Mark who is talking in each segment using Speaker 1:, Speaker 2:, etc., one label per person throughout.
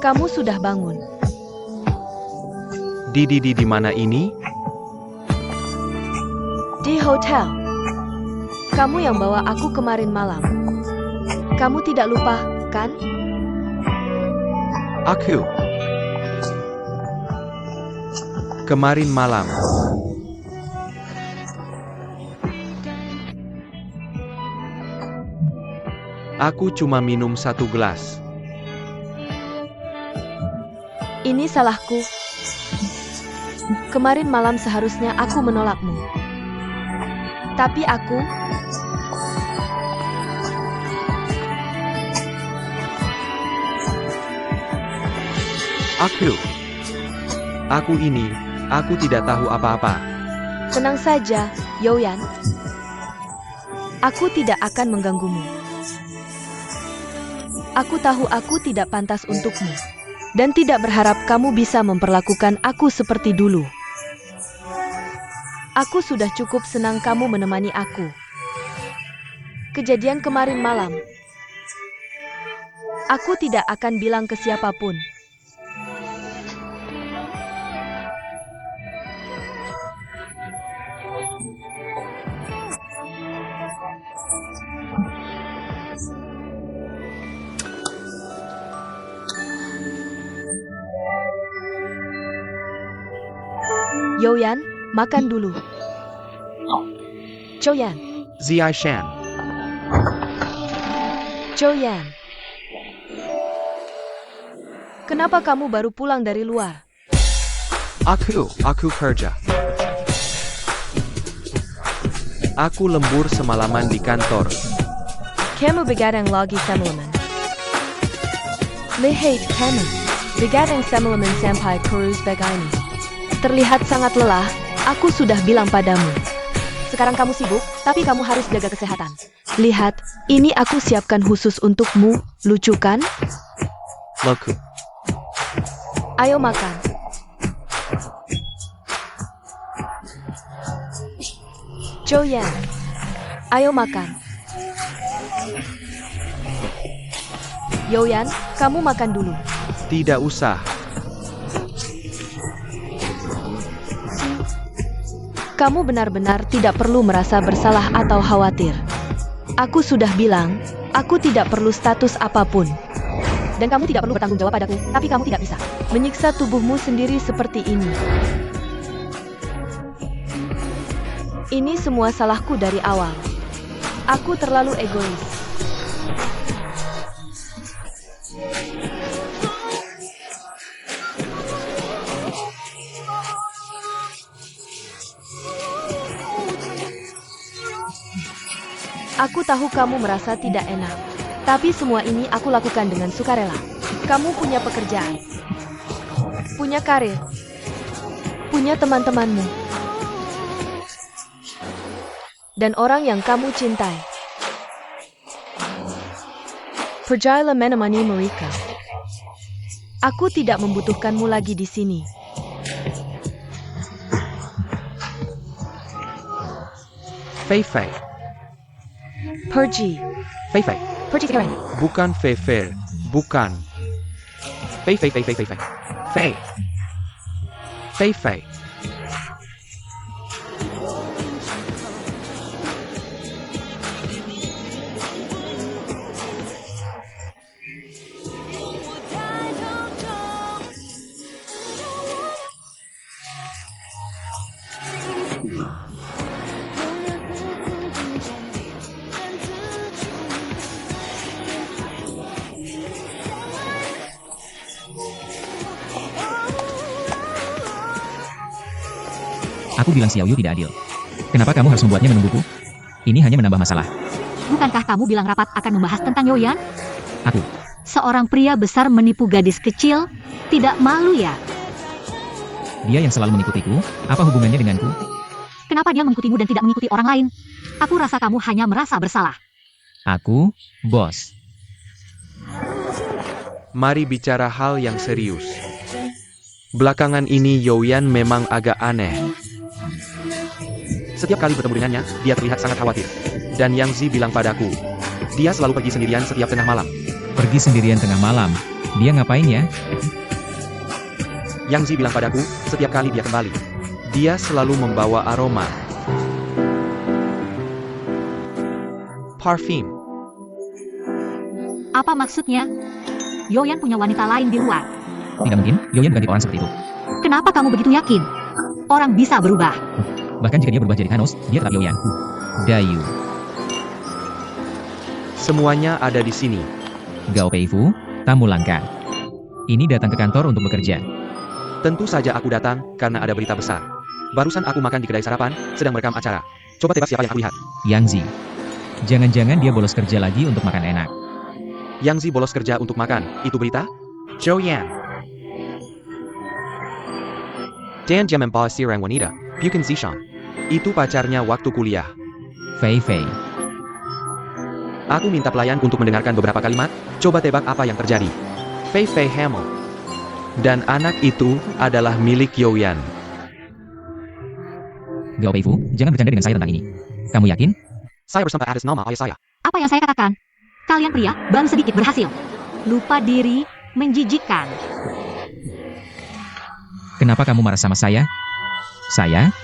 Speaker 1: Kamu sudah bangun.
Speaker 2: Di mana ini?
Speaker 1: Di hotel. Kamu yang bawa aku kemarin malam. Kamu tidak lupa, kan?
Speaker 2: Aku. Kemarin malam. Aku cuma minum 1 gelas.
Speaker 1: Ini salahku. Kemarin malam seharusnya aku menolakmu. Tapi aku...
Speaker 2: Aku tidak tahu apa-apa.
Speaker 1: Tenang saja, Youyan. Aku tidak akan mengganggumu. Aku tahu aku tidak pantas untukmu. Dan tidak berharap kamu bisa memperlakukan aku seperti dulu. Aku sudah cukup senang kamu menemani aku. Kejadian kemarin malam. Aku tidak akan bilang ke siapapun. Youyan, makan dulu. Chouyan.
Speaker 2: Ziaishan.
Speaker 1: Chouyan. Kenapa kamu baru pulang dari luar?
Speaker 2: Aku kerja. Aku lembur semalaman di kantor.
Speaker 1: Kamu begadang lagi semalaman. Lihat kamu. Begadang semalaman sampai kurus begini. Terlihat sangat lelah, aku sudah bilang padamu. Sekarang kamu sibuk, tapi kamu harus jaga kesehatan. Lihat, ini aku siapkan khusus untukmu, lucu kan?
Speaker 2: Lucu.
Speaker 1: Ayo makan. Chouyan, ayo makan. Youyan, kamu makan dulu.
Speaker 2: Tidak usah.
Speaker 1: Kamu benar-benar tidak perlu merasa bersalah atau khawatir. Aku sudah bilang, aku tidak perlu status apapun. Dan kamu tidak perlu bertanggung jawab padaku, tapi kamu tidak bisa menyiksa tubuhmu sendiri seperti ini. Ini semua salahku dari awal. Aku terlalu egois. Aku tahu kamu merasa tidak enak, tapi semua ini aku lakukan dengan sukarela. Kamu punya pekerjaan, punya karir, punya teman-temanmu, dan orang yang kamu cintai. Percayalah menemani mereka. Aku tidak membutuhkanmu lagi di sini.
Speaker 2: Fei.
Speaker 1: Pergi.
Speaker 2: Fei.
Speaker 1: Pergi sekarang.
Speaker 2: Bukan Fei. Bukan. Fei. Fei.
Speaker 3: Aku bilang Xiaoyu tidak adil. Kenapa kamu harus membuatnya menungguku? Ini hanya menambah masalah.
Speaker 4: Bukankah kamu bilang rapat akan membahas tentang Youyan?
Speaker 3: Aku.
Speaker 4: Seorang pria besar menipu gadis kecil? Tidak malu ya?
Speaker 3: Dia yang selalu mengikutiku, apa hubungannya denganku?
Speaker 4: Kenapa dia mengikutimu dan tidak mengikuti orang lain? Aku rasa kamu hanya merasa bersalah.
Speaker 3: Aku, bos.
Speaker 2: Mari bicara hal yang serius. Belakangan ini Youyan memang agak aneh. Setiap kali bertemu dengannya, dia terlihat sangat khawatir. Dan Yang Zi bilang padaku, dia selalu pergi sendirian setiap tengah malam.
Speaker 3: Pergi sendirian tengah malam? Dia ngapain ya?
Speaker 2: Yang Zi bilang padaku, setiap kali dia kembali, dia selalu membawa aroma parfum.
Speaker 4: Apa maksudnya? Yoyan punya wanita lain di luar.
Speaker 3: Tidak mungkin, Yoyan bukan tipe orang seperti itu.
Speaker 4: Kenapa kamu begitu yakin? Orang bisa berubah.
Speaker 3: Bahkan jika dia berubah jadi Thanos, dia tetap Yoyan. Dayu.
Speaker 2: Semuanya ada di sini.
Speaker 3: Gao Peifu, tamu langka. Ini datang ke kantor untuk bekerja.
Speaker 2: Tentu saja aku datang, karena ada berita besar. Barusan aku makan di kedai sarapan, sedang merekam acara. Coba tebak siapa yang aku lihat.
Speaker 3: Yang Zi. Jangan-jangan dia bolos kerja lagi untuk makan enak.
Speaker 2: Yang Zi bolos kerja untuk makan, itu berita? Joyan. Dan dia membawa seorang wanita, bukan Zishan. Itu pacarnya waktu kuliah.
Speaker 3: Fei Fei.
Speaker 2: Aku minta pelayan untuk mendengarkan beberapa kalimat, coba tebak apa yang terjadi. Fei Fei hamil. Dan anak itu adalah milik Yoyan.
Speaker 3: Gao Peifu, jangan bercanda dengan saya tentang ini. Kamu yakin?
Speaker 2: Saya bersama atas nama ayah saya.
Speaker 4: Apa yang saya katakan? Kalian pria baru sedikit berhasil. Lupa diri, menjijikkan.
Speaker 3: Kenapa kamu marah sama saya? Saya.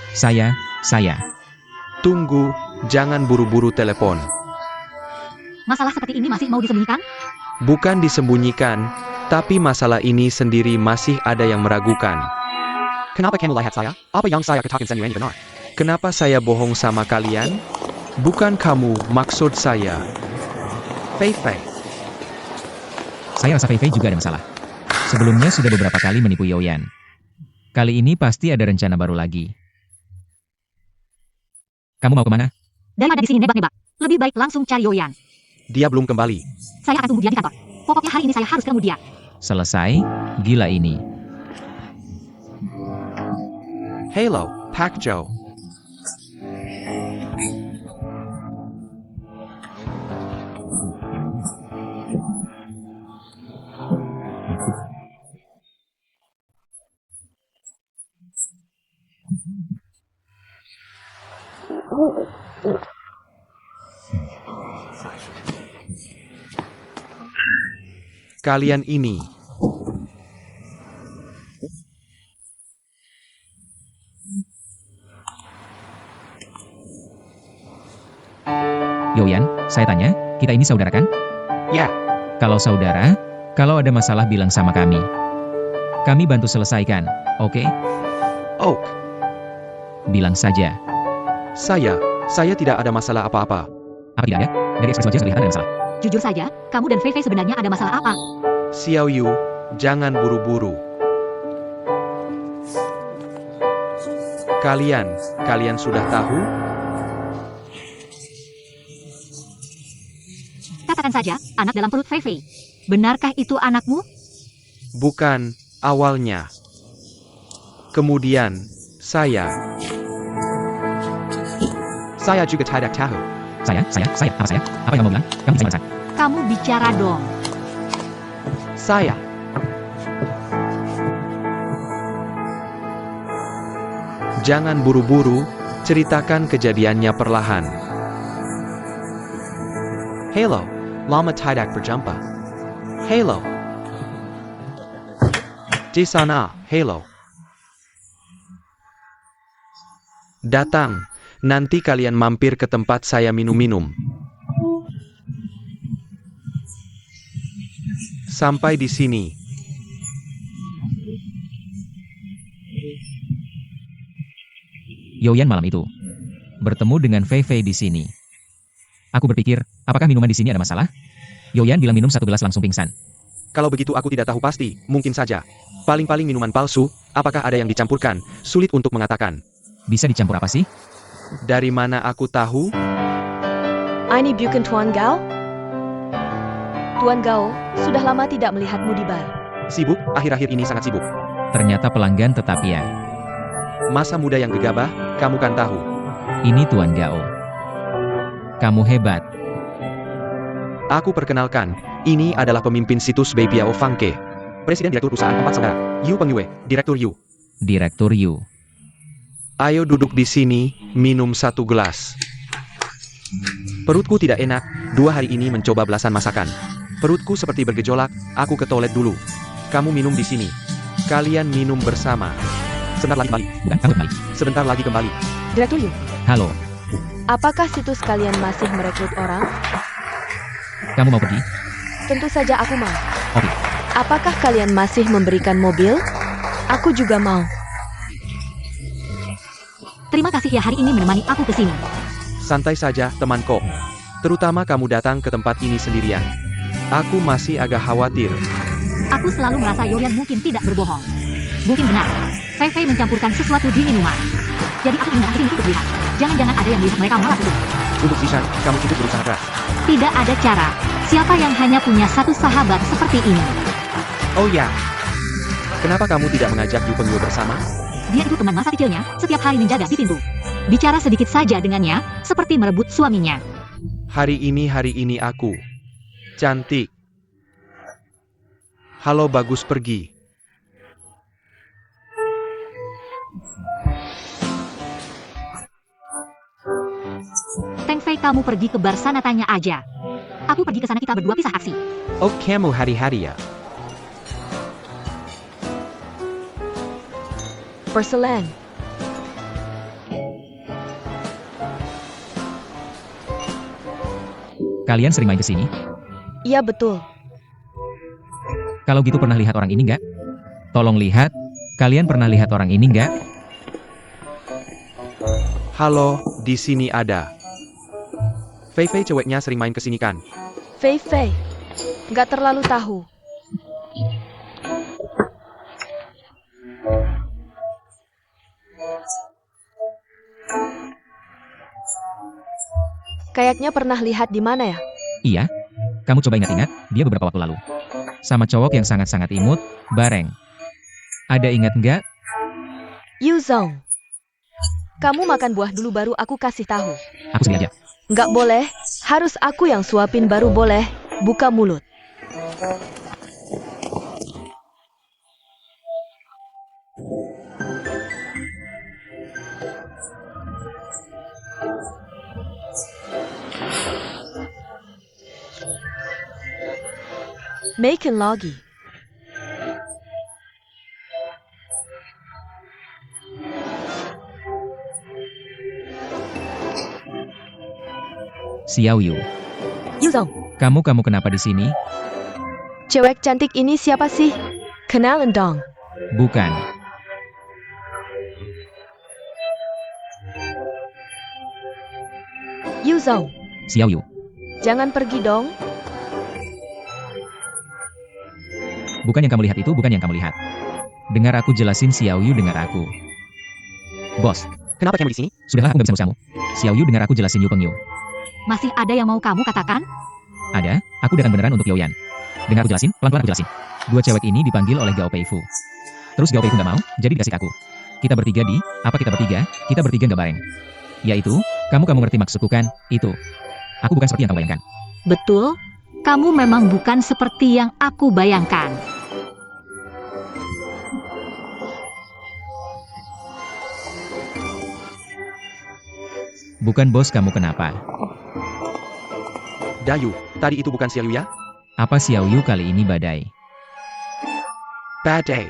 Speaker 2: Tunggu, jangan buru-buru telepon.
Speaker 4: Masalah seperti ini masih mau disembunyikan?
Speaker 2: Bukan disembunyikan, tapi masalah ini sendiri masih ada yang meragukan. Kenapa kamu lihat saya? Apa yang saya katakan selama ini benar? Kenapa saya bohong sama kalian? Bukan kamu, maksud saya. Fei Fei.
Speaker 3: Saya rasa Fei Fei juga ada masalah. Sebelumnya sudah beberapa kali menipu Yoyan. Kali ini pasti ada rencana baru lagi. Kamu mau kemana?
Speaker 4: Daripada di sini nebak-nebak, lebih baik langsung cari Yoyan.
Speaker 2: Dia belum kembali.
Speaker 4: Saya akan tunggu dia di kantor. Pokoknya hari ini saya harus ketemu dia.
Speaker 3: Selesai? Gila ini.
Speaker 2: Hello, Pak Joe. Kalian ini.
Speaker 3: Yoyan, saya tanya, kita ini saudara kan?
Speaker 2: Ya,
Speaker 3: Kalau saudara, kalau ada masalah bilang sama kami. Kami bantu selesaikan, oke?
Speaker 2: Oak.
Speaker 3: Bilang saja.
Speaker 2: Saya tidak ada masalah apa-apa.
Speaker 3: Apa tidak ada? Dari ekspresi wajah kelihatan ada masalah.
Speaker 4: Jujur saja, kamu dan Fei Fei sebenarnya ada masalah apa?
Speaker 2: Xiao Yu, jangan buru-buru. Kalian sudah tahu?
Speaker 4: Katakan saja, anak dalam perut Fei Fei. Benarkah itu anakmu?
Speaker 2: Bukan, awalnya. Kemudian, saya juga tidak tahu.
Speaker 3: Saya? Apa saya? Apa yang mau bilang? Kamu bisa merasa.
Speaker 4: Kamu bicara dong.
Speaker 2: Saya. Jangan buru-buru, ceritakan kejadiannya perlahan. Halo, lama tidak berjumpa. Halo. Di sana, halo. Datang, nanti kalian mampir ke tempat saya minum-minum. Sampai di sini.
Speaker 3: Yoyan malam itu bertemu dengan Fei Fei di sini. Aku berpikir, apakah minuman di sini ada masalah? Yoyan bilang minum 1 gelas langsung pingsan.
Speaker 2: Kalau begitu aku tidak tahu pasti, mungkin saja. Paling-paling minuman palsu, apakah ada yang dicampurkan? Sulit untuk mengatakan.
Speaker 3: Bisa dicampur apa sih?
Speaker 2: Dari mana aku tahu?
Speaker 1: Ini bukan Tuan Gao? Tuan Gao, sudah lama tidak melihatmu di bar.
Speaker 2: Sibuk, akhir-akhir ini sangat sibuk.
Speaker 3: Ternyata pelanggan tetap ya.
Speaker 2: Masa muda yang gegabah, kamu kan tahu.
Speaker 3: Ini Tuan Gao. Kamu hebat.
Speaker 2: Aku perkenalkan, ini adalah pemimpin situs Beipiao Fangke. Presiden Direktur Perusahaan 4 Saudara. Yu Pengyue, Direktur Yu.
Speaker 3: Direktur Yu.
Speaker 2: Ayo duduk di sini, minum 1 gelas. Perutku tidak enak, 2 hari ini mencoba belasan masakan. Perutku seperti bergejolak, aku ke toilet dulu. Kamu minum di sini. Kalian minum bersama. Sebentar lagi kembali.
Speaker 3: Bukan, kamu kembali.
Speaker 2: Sebentar lagi kembali.
Speaker 1: Direktur Yu,
Speaker 3: Halo,
Speaker 1: apakah situs kalian masih merekrut orang?
Speaker 3: kamu mau pergi?
Speaker 1: Tentu saja aku mau.
Speaker 3: Oke.
Speaker 1: Apakah kalian masih memberikan mobil? Aku juga mau.
Speaker 4: Terima kasih ya hari ini menemani aku ke sini.
Speaker 2: Santai saja, temanku. Terutama kamu datang ke tempat ini sendirian. Aku masih agak khawatir.
Speaker 4: Aku selalu merasa Yoyan mungkin tidak berbohong. Mungkin benar. Fei Fei mencampurkan sesuatu di minuman. Jadi aku ingin datang ke sini untuk lihat. Jangan-jangan ada yang melihat mereka malah tutup.
Speaker 2: Untuk Zishan, kamu cukup berusaha keras.
Speaker 4: Tidak ada cara. Siapa yang hanya punya satu sahabat seperti ini?
Speaker 2: Oh ya. Kenapa kamu tidak mengajak Yu Pengyu bersama?
Speaker 4: Dia itu teman masa kecilnya, setiap hari menjaga di pintu. Bicara sedikit saja dengannya, seperti merebut suaminya.
Speaker 2: Hari ini aku. Cantik. Halo bagus pergi.
Speaker 4: Teng Fei, kamu pergi ke bar sana tanya aja. Aku pergi ke sana, kita berdua pisah aksi.
Speaker 2: Oh kamu hari-hari ya.
Speaker 1: Perselen.
Speaker 3: Kalian sering main ke sini?
Speaker 1: Iya betul.
Speaker 3: Kalau gitu pernah lihat orang ini nggak? Tolong lihat. Kalian pernah lihat orang ini nggak?
Speaker 2: Halo, di sini ada. Fei Fei ceweknya sering main ke sini kan?
Speaker 1: Fei Fei. Nggak terlalu tahu. Kayaknya pernah lihat di mana ya?
Speaker 3: Iya. Kamu coba ingat-ingat, dia beberapa waktu lalu. Sama cowok yang sangat-sangat imut, Bareng. Ada ingat nggak?
Speaker 1: Yu Zong. Kamu makan buah dulu baru aku kasih tahu.
Speaker 3: Aku sendiri aja.
Speaker 1: Nggak boleh, harus aku yang suapin baru boleh. Buka mulut. Makan lagi.
Speaker 3: Xiao Yu.
Speaker 1: Yu Zong,
Speaker 3: Kamu kenapa di sini?
Speaker 1: cewek cantik ini siapa sih? Kenalan dong.
Speaker 3: Bukan.
Speaker 1: Yu Zong,
Speaker 3: Xiao Yu.
Speaker 1: jangan pergi dong.
Speaker 3: Bukan yang kamu lihat itu, bukan yang kamu lihat. Dengar aku jelasin, Xiao Yu, dengar aku. Bos,
Speaker 2: Kenapa kamu di sini?
Speaker 3: sudahlah aku nggak bisa ngurusi kamu. Xiao Yu, dengar aku jelasin Yu Pengyu.
Speaker 4: Masih ada yang mau kamu katakan?
Speaker 3: Ada, aku datang beneran untuk Yoyan. Dengar aku jelasin, pelan-pelan aku jelasin. Dua cewek ini dipanggil oleh Gao Peifu. Terus Gao Peifu nggak mau, jadi dikasih ke aku. Kita bertiga di, apa kita bertiga? Kita bertiga nggak bareng. Yaitu, kamu ngerti maksudku kan? Itu. Aku bukan seperti yang kamu bayangkan.
Speaker 4: Betul, kamu memang bukan seperti yang aku bayangkan.
Speaker 3: Bukan bos, kamu kenapa?
Speaker 2: Dayu, tadi itu bukan Xiao Yu ya?
Speaker 3: Apa Xiao Yu kali ini badai?
Speaker 2: Bad day.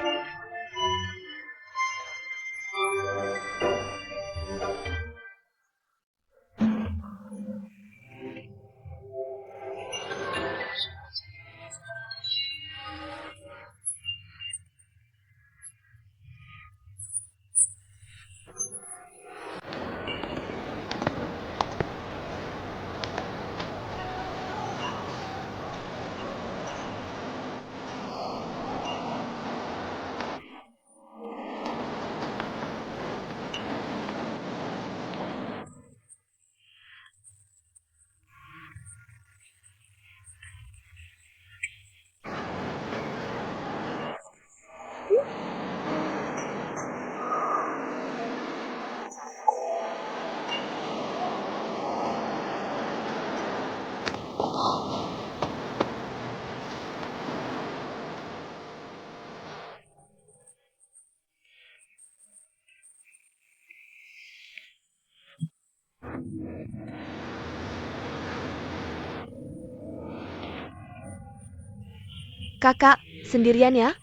Speaker 1: Kakak, sendirian ya?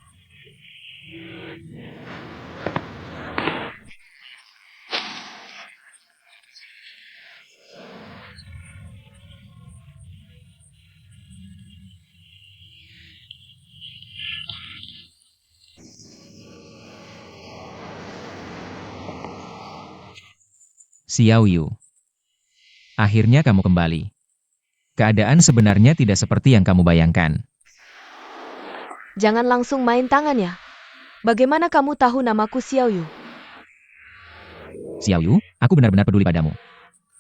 Speaker 3: Xiao Yu. Akhirnya kamu kembali. Keadaan sebenarnya tidak seperti yang kamu bayangkan.
Speaker 1: Jangan langsung main tangan ya. Bagaimana kamu tahu namaku Xiao Yu?
Speaker 3: Xiao Yu, aku benar-benar peduli padamu.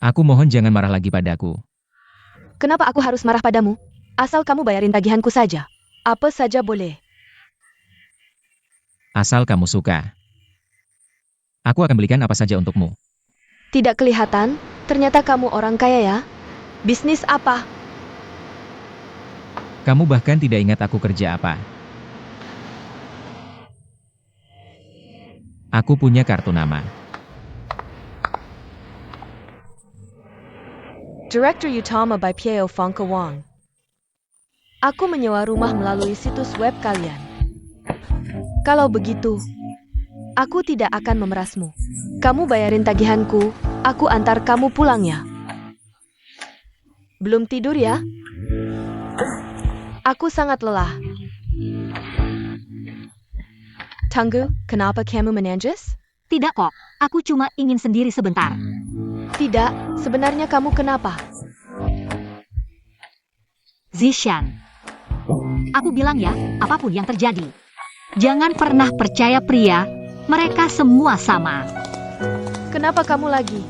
Speaker 3: Aku mohon jangan marah lagi padaku.
Speaker 1: Kenapa aku harus marah padamu? Asal kamu bayarin tagihanku saja. Apa saja boleh.
Speaker 3: Asal kamu suka. Aku akan belikan apa saja untukmu.
Speaker 1: Tidak kelihatan, ternyata kamu orang kaya ya. Bisnis apa?
Speaker 3: Kamu bahkan tidak ingat aku kerja apa. Aku punya kartu nama.
Speaker 1: Director Utama by Piao Fangke Wang. Aku menyewa rumah melalui situs web kalian. Kalau begitu, aku tidak akan memerasmu. Kamu bayarin tagihanku, aku antar kamu pulang ya. Belum tidur ya? Aku sangat lelah. Tunggu, kenapa kamu menangis?
Speaker 4: Tidak kok, aku cuma ingin sendiri sebentar.
Speaker 1: Tidak, sebenarnya kamu kenapa?
Speaker 4: Zishan. Aku bilang ya, apapun yang terjadi. Jangan pernah percaya pria, mereka semua sama.
Speaker 1: Kenapa kamu lagi?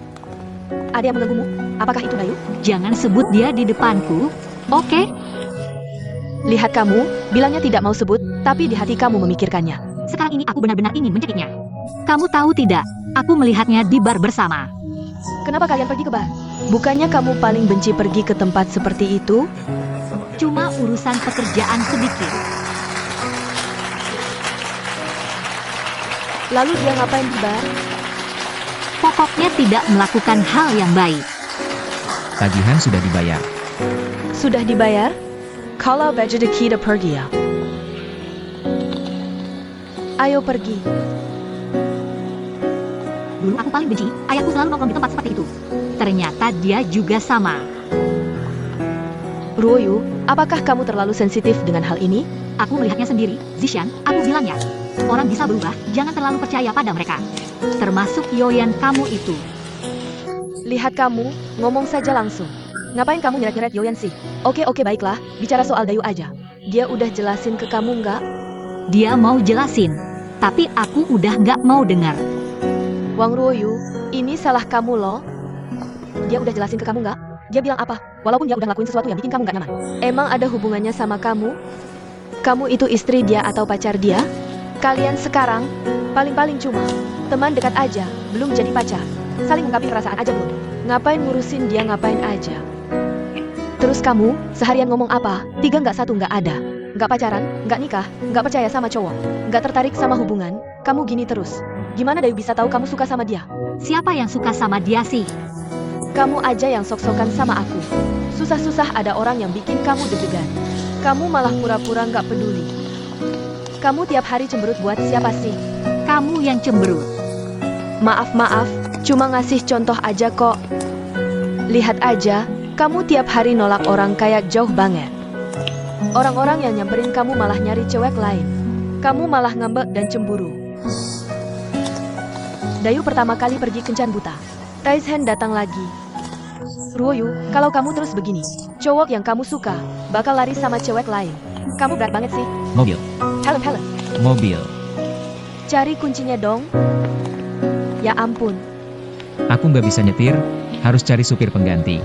Speaker 1: Ada yang mengganggumu? Apakah itu Dayu?
Speaker 4: Jangan sebut dia di depanku, oke?
Speaker 1: Lihat kamu, bilangnya tidak mau sebut, tapi di hati kamu memikirkannya.
Speaker 4: Sekarang ini aku benar-benar ingin mencekiknya. Kamu tahu tidak, aku melihatnya di bar bersama.
Speaker 1: Kenapa kalian pergi ke bar? Bukannya kamu paling benci pergi ke tempat seperti itu?
Speaker 4: Cuma urusan pekerjaan sedikit.
Speaker 1: Lalu dia ngapain di bar?
Speaker 4: Pokoknya tidak melakukan hal yang baik.
Speaker 3: Tagihan sudah dibayar.
Speaker 1: Sudah dibayar? Kalau baju de kita pergi ya. Ayo pergi.
Speaker 4: Dulu aku paling benci, ayahku selalu nongkrong di tempat seperti itu. Ternyata dia juga sama.
Speaker 1: Ruoyu, apakah kamu terlalu sensitif dengan hal ini?
Speaker 4: Aku melihatnya sendiri, Zishan, aku bilang ya. Orang bisa berubah, jangan terlalu percaya pada mereka. Termasuk Yoyan kamu itu.
Speaker 1: Lihat kamu, ngomong saja langsung. Ngapain kamu nyeret-nyeret Yoyan sih? Oke baiklah, bicara soal Dayu aja. Dia udah jelasin ke kamu nggak?
Speaker 4: Dia mau jelasin, tapi aku udah nggak mau dengar.
Speaker 1: Wang Ruoyu, ini salah kamu loh. Dia udah jelasin ke kamu nggak? Dia bilang apa? Walaupun dia udah ngelakuin sesuatu yang bikin kamu nggak nyaman. Emang ada hubungannya sama kamu? Kamu itu istri dia atau pacar dia? Kalian sekarang, paling-paling cuma teman dekat aja, belum jadi pacar. Saling ungkapin perasaan aja belum. Ngapain ngurusin dia ngapain aja. Terus kamu, seharian ngomong apa? 3 nggak 1 nggak ada. Nggak pacaran, nggak nikah, nggak percaya sama cowok, nggak tertarik sama hubungan, kamu gini terus. Gimana Dayu bisa tahu kamu suka sama dia?
Speaker 4: Siapa yang suka sama dia sih?
Speaker 1: Kamu aja yang sok-sokan sama aku. Susah-susah ada orang yang bikin kamu deg-degan. Kamu malah pura-pura nggak peduli. Kamu tiap hari cemberut buat siapa sih?
Speaker 4: Kamu yang cemberut.
Speaker 1: Maaf, cuma ngasih contoh aja kok. Lihat aja, kamu tiap hari nolak orang kayak jauh banget. Orang-orang yang nyamperin kamu malah nyari cewek lain. Kamu malah ngambek dan cemburu. Dayu pertama kali pergi kencan buta. Taizhen datang lagi. Ruoyu, kalau kamu terus begini, cowok yang kamu suka bakal lari sama cewek lain. Kamu berat banget sih.
Speaker 3: Mobil.
Speaker 1: Helm.
Speaker 3: Mobil.
Speaker 1: Cari kuncinya dong. Ya ampun.
Speaker 3: Aku nggak bisa nyetir, harus cari supir pengganti.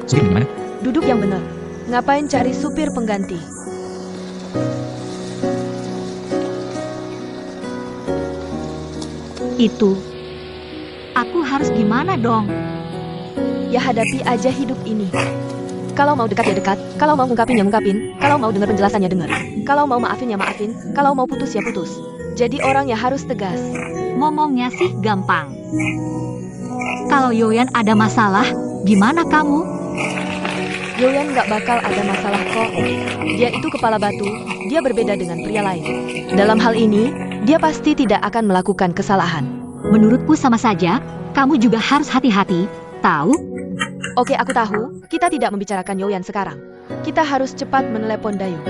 Speaker 3: Supir gimana?
Speaker 1: Duduk yang benar. Ngapain cari supir pengganti?
Speaker 4: Itu. Aku harus gimana dong?
Speaker 1: Ya hadapi aja hidup ini. Kalau mau dekat ya dekat, kalau mau ngungkapin ya ngungkapin, kalau mau denger penjelasannya denger, kalau mau maafin ya maafin, kalau mau putus ya putus. Jadi orang ya harus tegas.
Speaker 4: Ngomongnya sih gampang. Kalau Yoyan ada masalah, gimana kamu?
Speaker 1: Yoyan nggak bakal ada masalah kok. Dia itu kepala batu, dia berbeda dengan pria lain. Dalam hal ini, dia pasti tidak akan melakukan kesalahan.
Speaker 4: Menurutku sama saja, kamu juga harus hati-hati, tahu?
Speaker 1: Oke, aku tahu, kita tidak membicarakan Yoyan sekarang. Kita harus cepat menelepon Dayu.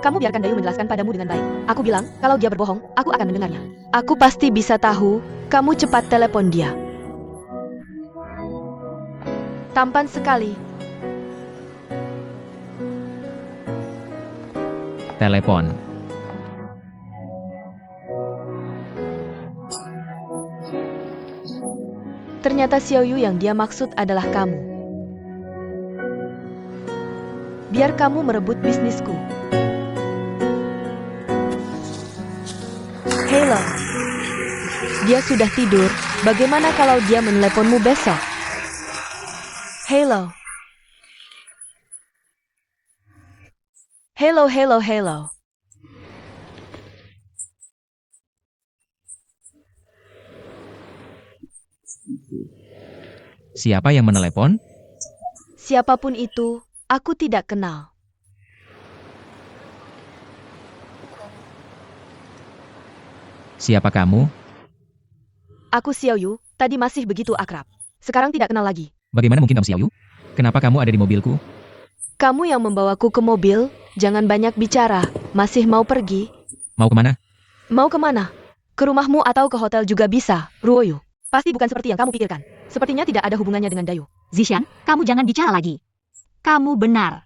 Speaker 1: Kamu biarkan Dayu menjelaskan padamu dengan baik. Aku bilang, kalau dia berbohong, aku akan mendengarnya. Aku pasti bisa tahu, kamu cepat telepon dia. Tampan sekali.
Speaker 3: Telepon.
Speaker 1: Ternyata Xiaoyu yang dia maksud adalah kamu. Biar kamu merebut bisnisku. Halo. Dia sudah tidur, bagaimana kalau dia meneleponmu besok? Halo. Halo, halo, halo.
Speaker 3: Siapa yang menelepon?
Speaker 1: Siapapun itu, aku tidak kenal.
Speaker 3: Siapa kamu?
Speaker 1: Aku Xiaoyu, tadi masih begitu akrab. Sekarang tidak kenal lagi.
Speaker 3: Bagaimana mungkin kamu Xiaoyu? Kenapa kamu ada di mobilku?
Speaker 1: Kamu yang membawaku ke mobil, jangan banyak bicara. Masih mau pergi?
Speaker 3: Mau kemana?
Speaker 1: Mau kemana? Ke rumahmu atau ke hotel juga bisa, Ruoyu. Pasti bukan seperti yang kamu pikirkan. Sepertinya tidak ada hubungannya dengan Dayu.
Speaker 4: Zishan, kamu jangan bicara lagi. Kamu benar.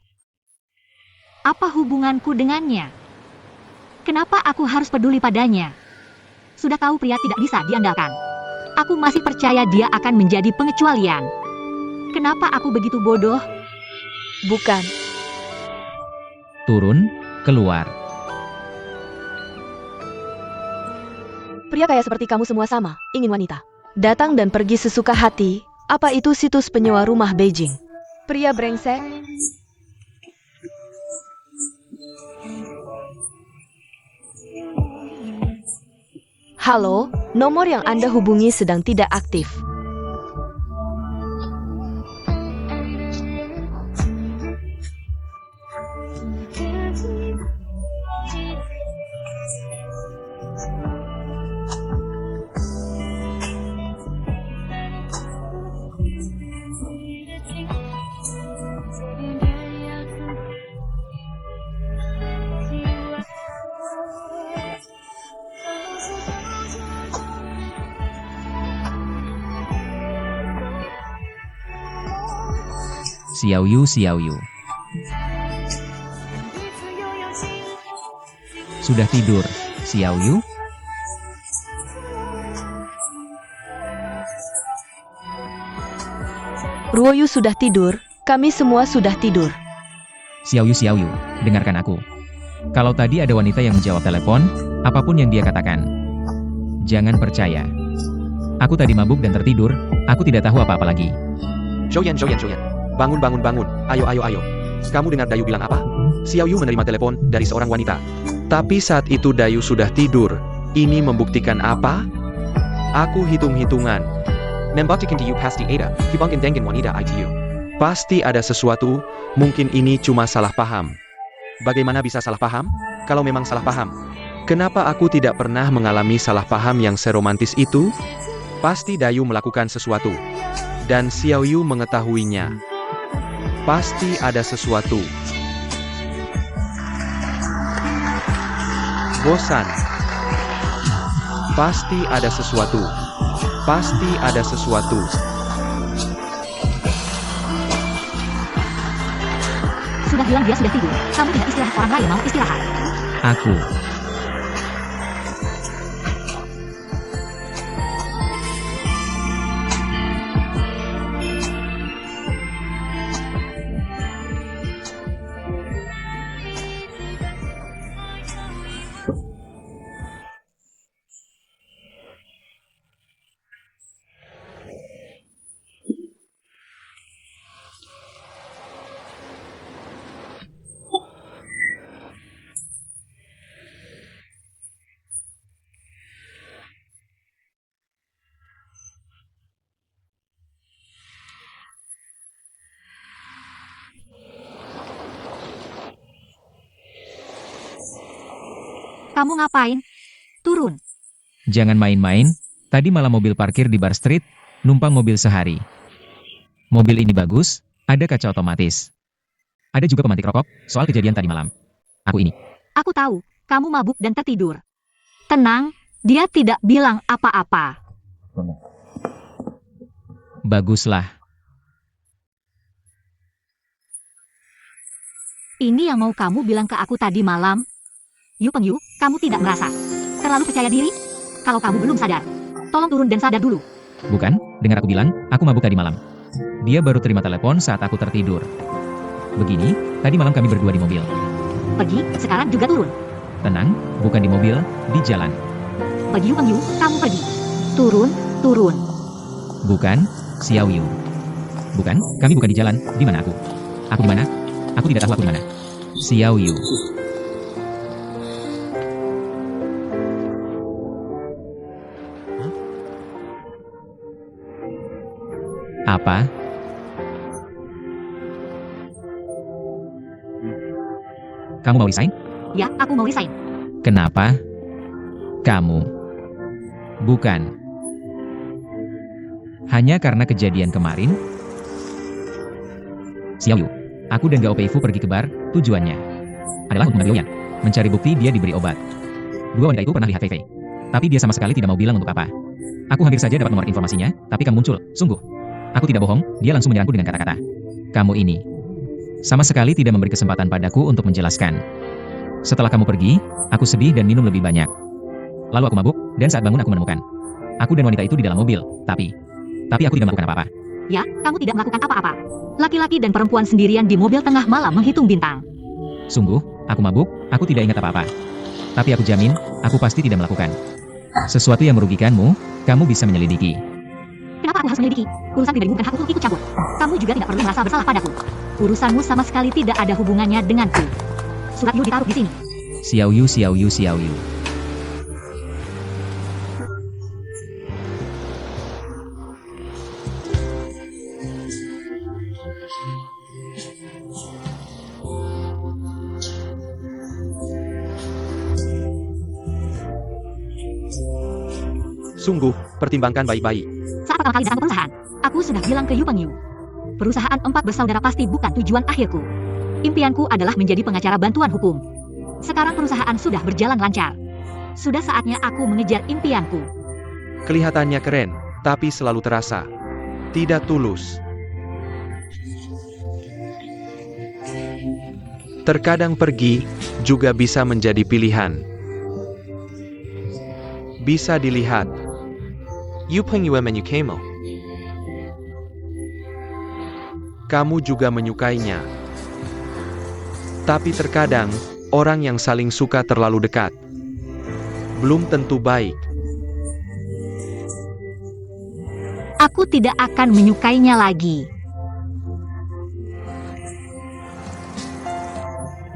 Speaker 4: Apa hubunganku dengannya? Kenapa aku harus peduli padanya? Sudah tahu pria tidak bisa diandalkan. Aku masih percaya dia akan menjadi pengecualian. Kenapa aku begitu bodoh?
Speaker 1: Bukan.
Speaker 3: Turun, keluar.
Speaker 1: Pria kaya seperti kamu semua sama, ingin wanita. Datang dan pergi sesuka hati, apa itu situs penyewa rumah Beijing? Pria brengsek. Halo, nomor yang Anda hubungi sedang tidak aktif.
Speaker 3: Xiaoyu, Xiaoyu. Sudah tidur, Xiaoyu?
Speaker 1: Ruoyu sudah tidur, kami semua sudah tidur.
Speaker 3: Xiaoyu, Xiaoyu, dengarkan aku. Kalau tadi ada wanita yang menjawab telepon, apapun yang dia katakan, jangan percaya. Aku tadi mabuk dan tertidur, aku tidak tahu apa-apa lagi.
Speaker 2: Zhouyan. Bangun. Ayo. Kamu dengar Dayu bilang apa? Xiaoyu menerima telepon dari seorang wanita. Tapi saat itu Dayu sudah tidur. Ini membuktikan apa? Aku hitung-hitungan. Membuktikan Dayu pasti ada. Hubungan dengan wanita itu. Pasti ada sesuatu, mungkin ini cuma salah paham. Bagaimana bisa salah paham? Kalau memang salah paham, kenapa aku tidak pernah mengalami salah paham yang seromantis itu? Pasti Dayu melakukan sesuatu. Dan Xiaoyu mengetahuinya. Pasti ada sesuatu. Bosan. Pasti ada sesuatu. Pasti ada sesuatu.
Speaker 4: Sudah bilang dia sudah tidur. Kamu tidak istirahat, orang lain mau istirahat.
Speaker 3: Aku.
Speaker 4: Kamu ngapain? Turun.
Speaker 3: Jangan main-main, tadi malam mobil parkir di Bar Street, numpang mobil sehari. Mobil ini bagus, ada kaca otomatis. Ada juga pemantik rokok, soal kejadian tadi malam. Aku ini.
Speaker 4: Aku tahu, kamu mabuk dan tertidur. Tenang, dia tidak bilang apa-apa.
Speaker 3: Baguslah.
Speaker 4: Ini yang mau kamu bilang ke aku tadi malam? Yu Pengyu, kamu tidak merasa terlalu percaya diri? Kalau kamu belum sadar, tolong turun dan sadar dulu.
Speaker 3: Bukan, dengar aku bilang, aku mabuk tadi malam. Dia baru terima telepon saat aku tertidur. Begini, tadi malam kami berdua di mobil.
Speaker 4: Pergi, sekarang juga turun.
Speaker 3: Tenang, bukan di mobil, di jalan.
Speaker 4: Pergi Yu Pengyu, kamu pergi. Turun, turun.
Speaker 3: Bukan, Xiao Yu. Bukan, kami bukan di jalan, di mana aku? Aku di mana? Aku tidak tahu aku di mana. Xiao Yu. Apa? Kamu mau resign?
Speaker 4: Ya, aku mau resign.
Speaker 3: Kenapa? Kamu. Bukan. Hanya karena kejadian kemarin? Xiao Yu, aku dan Gao Peifu pergi ke bar, tujuannya adalah untuk mengambil Yan, mencari bukti dia diberi obat. Dua wanita itu pernah lihat Fei Fei, tapi dia sama sekali tidak mau bilang untuk apa. Aku hampir saja dapat nomor informasinya, tapi kamu muncul, sungguh. Aku tidak bohong, dia langsung menyerangku dengan kata-kata. Kamu ini sama sekali tidak memberi kesempatan padaku untuk menjelaskan. Setelah kamu pergi, aku sedih dan minum lebih banyak. Lalu aku mabuk, dan saat bangun aku menemukan aku dan wanita itu di dalam mobil, tapi aku tidak melakukan apa-apa.
Speaker 4: Ya, kamu tidak melakukan apa-apa. Laki-laki dan perempuan sendirian di mobil tengah malam menghitung bintang.
Speaker 3: Sungguh, aku mabuk, aku tidak ingat apa-apa. Tapi aku jamin, aku pasti tidak melakukan sesuatu yang merugikanmu, kamu bisa menyelidiki.
Speaker 4: Kenapa aku harus menyelidiki? Urusan pribadimu bukan hakku untuk ikut campur. Kamu juga tidak perlu merasa bersalah padaku. Urusanmu sama sekali tidak ada hubungannya denganku. Surat Yu ditaruh di sini.
Speaker 3: Xiao Yu, Xiao Yu, Xiao Yu.
Speaker 2: Sungguh, pertimbangkan baik-baik.
Speaker 4: Saat pertama kali datang ke perusahaan, aku sudah bilang ke Yu Pengyu. Perusahaan 4 bersaudara pasti bukan tujuan akhirku. Impianku adalah menjadi pengacara bantuan hukum. Sekarang perusahaan sudah berjalan lancar. Sudah saatnya aku mengejar impianku.
Speaker 2: Kelihatannya keren, tapi selalu terasa tidak tulus. Terkadang pergi juga bisa menjadi pilihan. Bisa dilihat. Yu Pengyu menyukaimu. Kamu juga menyukainya. Tapi terkadang, orang yang saling suka terlalu dekat belum tentu baik.
Speaker 4: Aku tidak akan menyukainya lagi.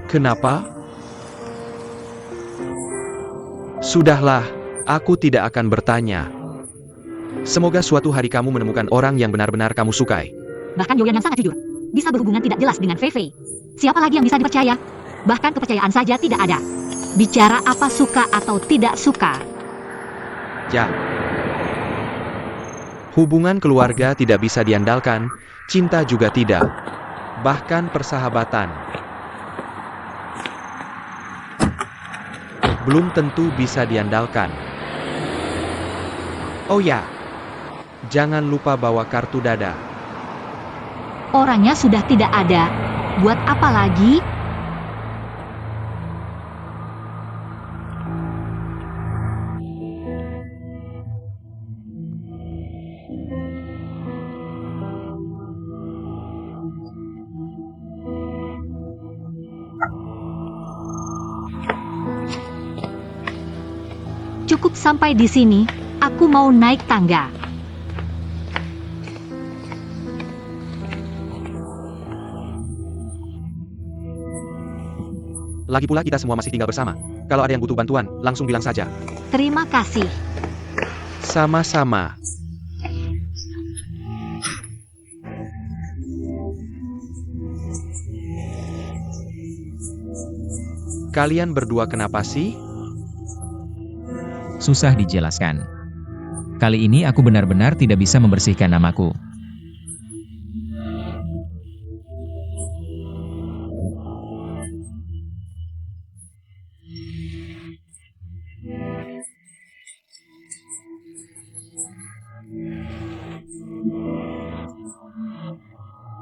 Speaker 2: Kenapa? Sudahlah, aku tidak akan bertanya. Semoga suatu hari kamu menemukan orang yang benar-benar kamu sukai.
Speaker 4: Bahkan Yoyan yang sangat jujur, bisa berhubungan tidak jelas dengan Fei Fei. Siapa lagi yang bisa dipercaya? Bahkan kepercayaan saja tidak ada. Bicara apa suka atau tidak suka.
Speaker 2: Ya. Hubungan keluarga tidak bisa diandalkan, cinta juga tidak. Bahkan persahabatan belum tentu bisa diandalkan. Oh ya, jangan lupa bawa kartu dada.
Speaker 4: Orangnya sudah tidak ada. Buat apa lagi? Cukup sampai di sini. Aku mau naik tangga.
Speaker 2: Lagi pula kita semua masih tinggal bersama. Kalau ada yang butuh bantuan, langsung bilang saja.
Speaker 4: Terima kasih.
Speaker 2: Sama-sama. Kalian berdua kenapa sih?
Speaker 3: Susah dijelaskan. Kali ini aku benar-benar tidak bisa membersihkan namaku.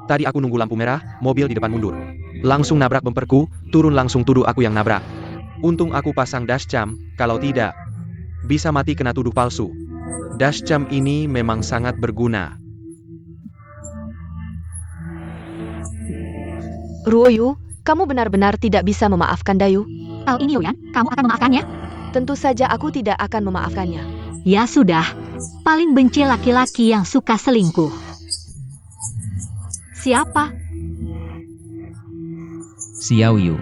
Speaker 2: Tadi aku nunggu lampu merah, mobil di depan mundur. Langsung nabrak bemperku, turun langsung tuduh aku yang nabrak. Untung aku pasang dashcam, kalau tidak, bisa mati kena tuduh palsu. Dashcam ini memang sangat berguna.
Speaker 1: Ruoyu, kamu benar-benar tidak bisa memaafkan Dayu.
Speaker 4: Kali ini Yoyan, kamu akan memaafkannya?
Speaker 1: Tentu saja aku tidak akan memaafkannya.
Speaker 4: Ya sudah, paling benci laki-laki yang suka selingkuh. Siapa?
Speaker 3: Xiao Yu.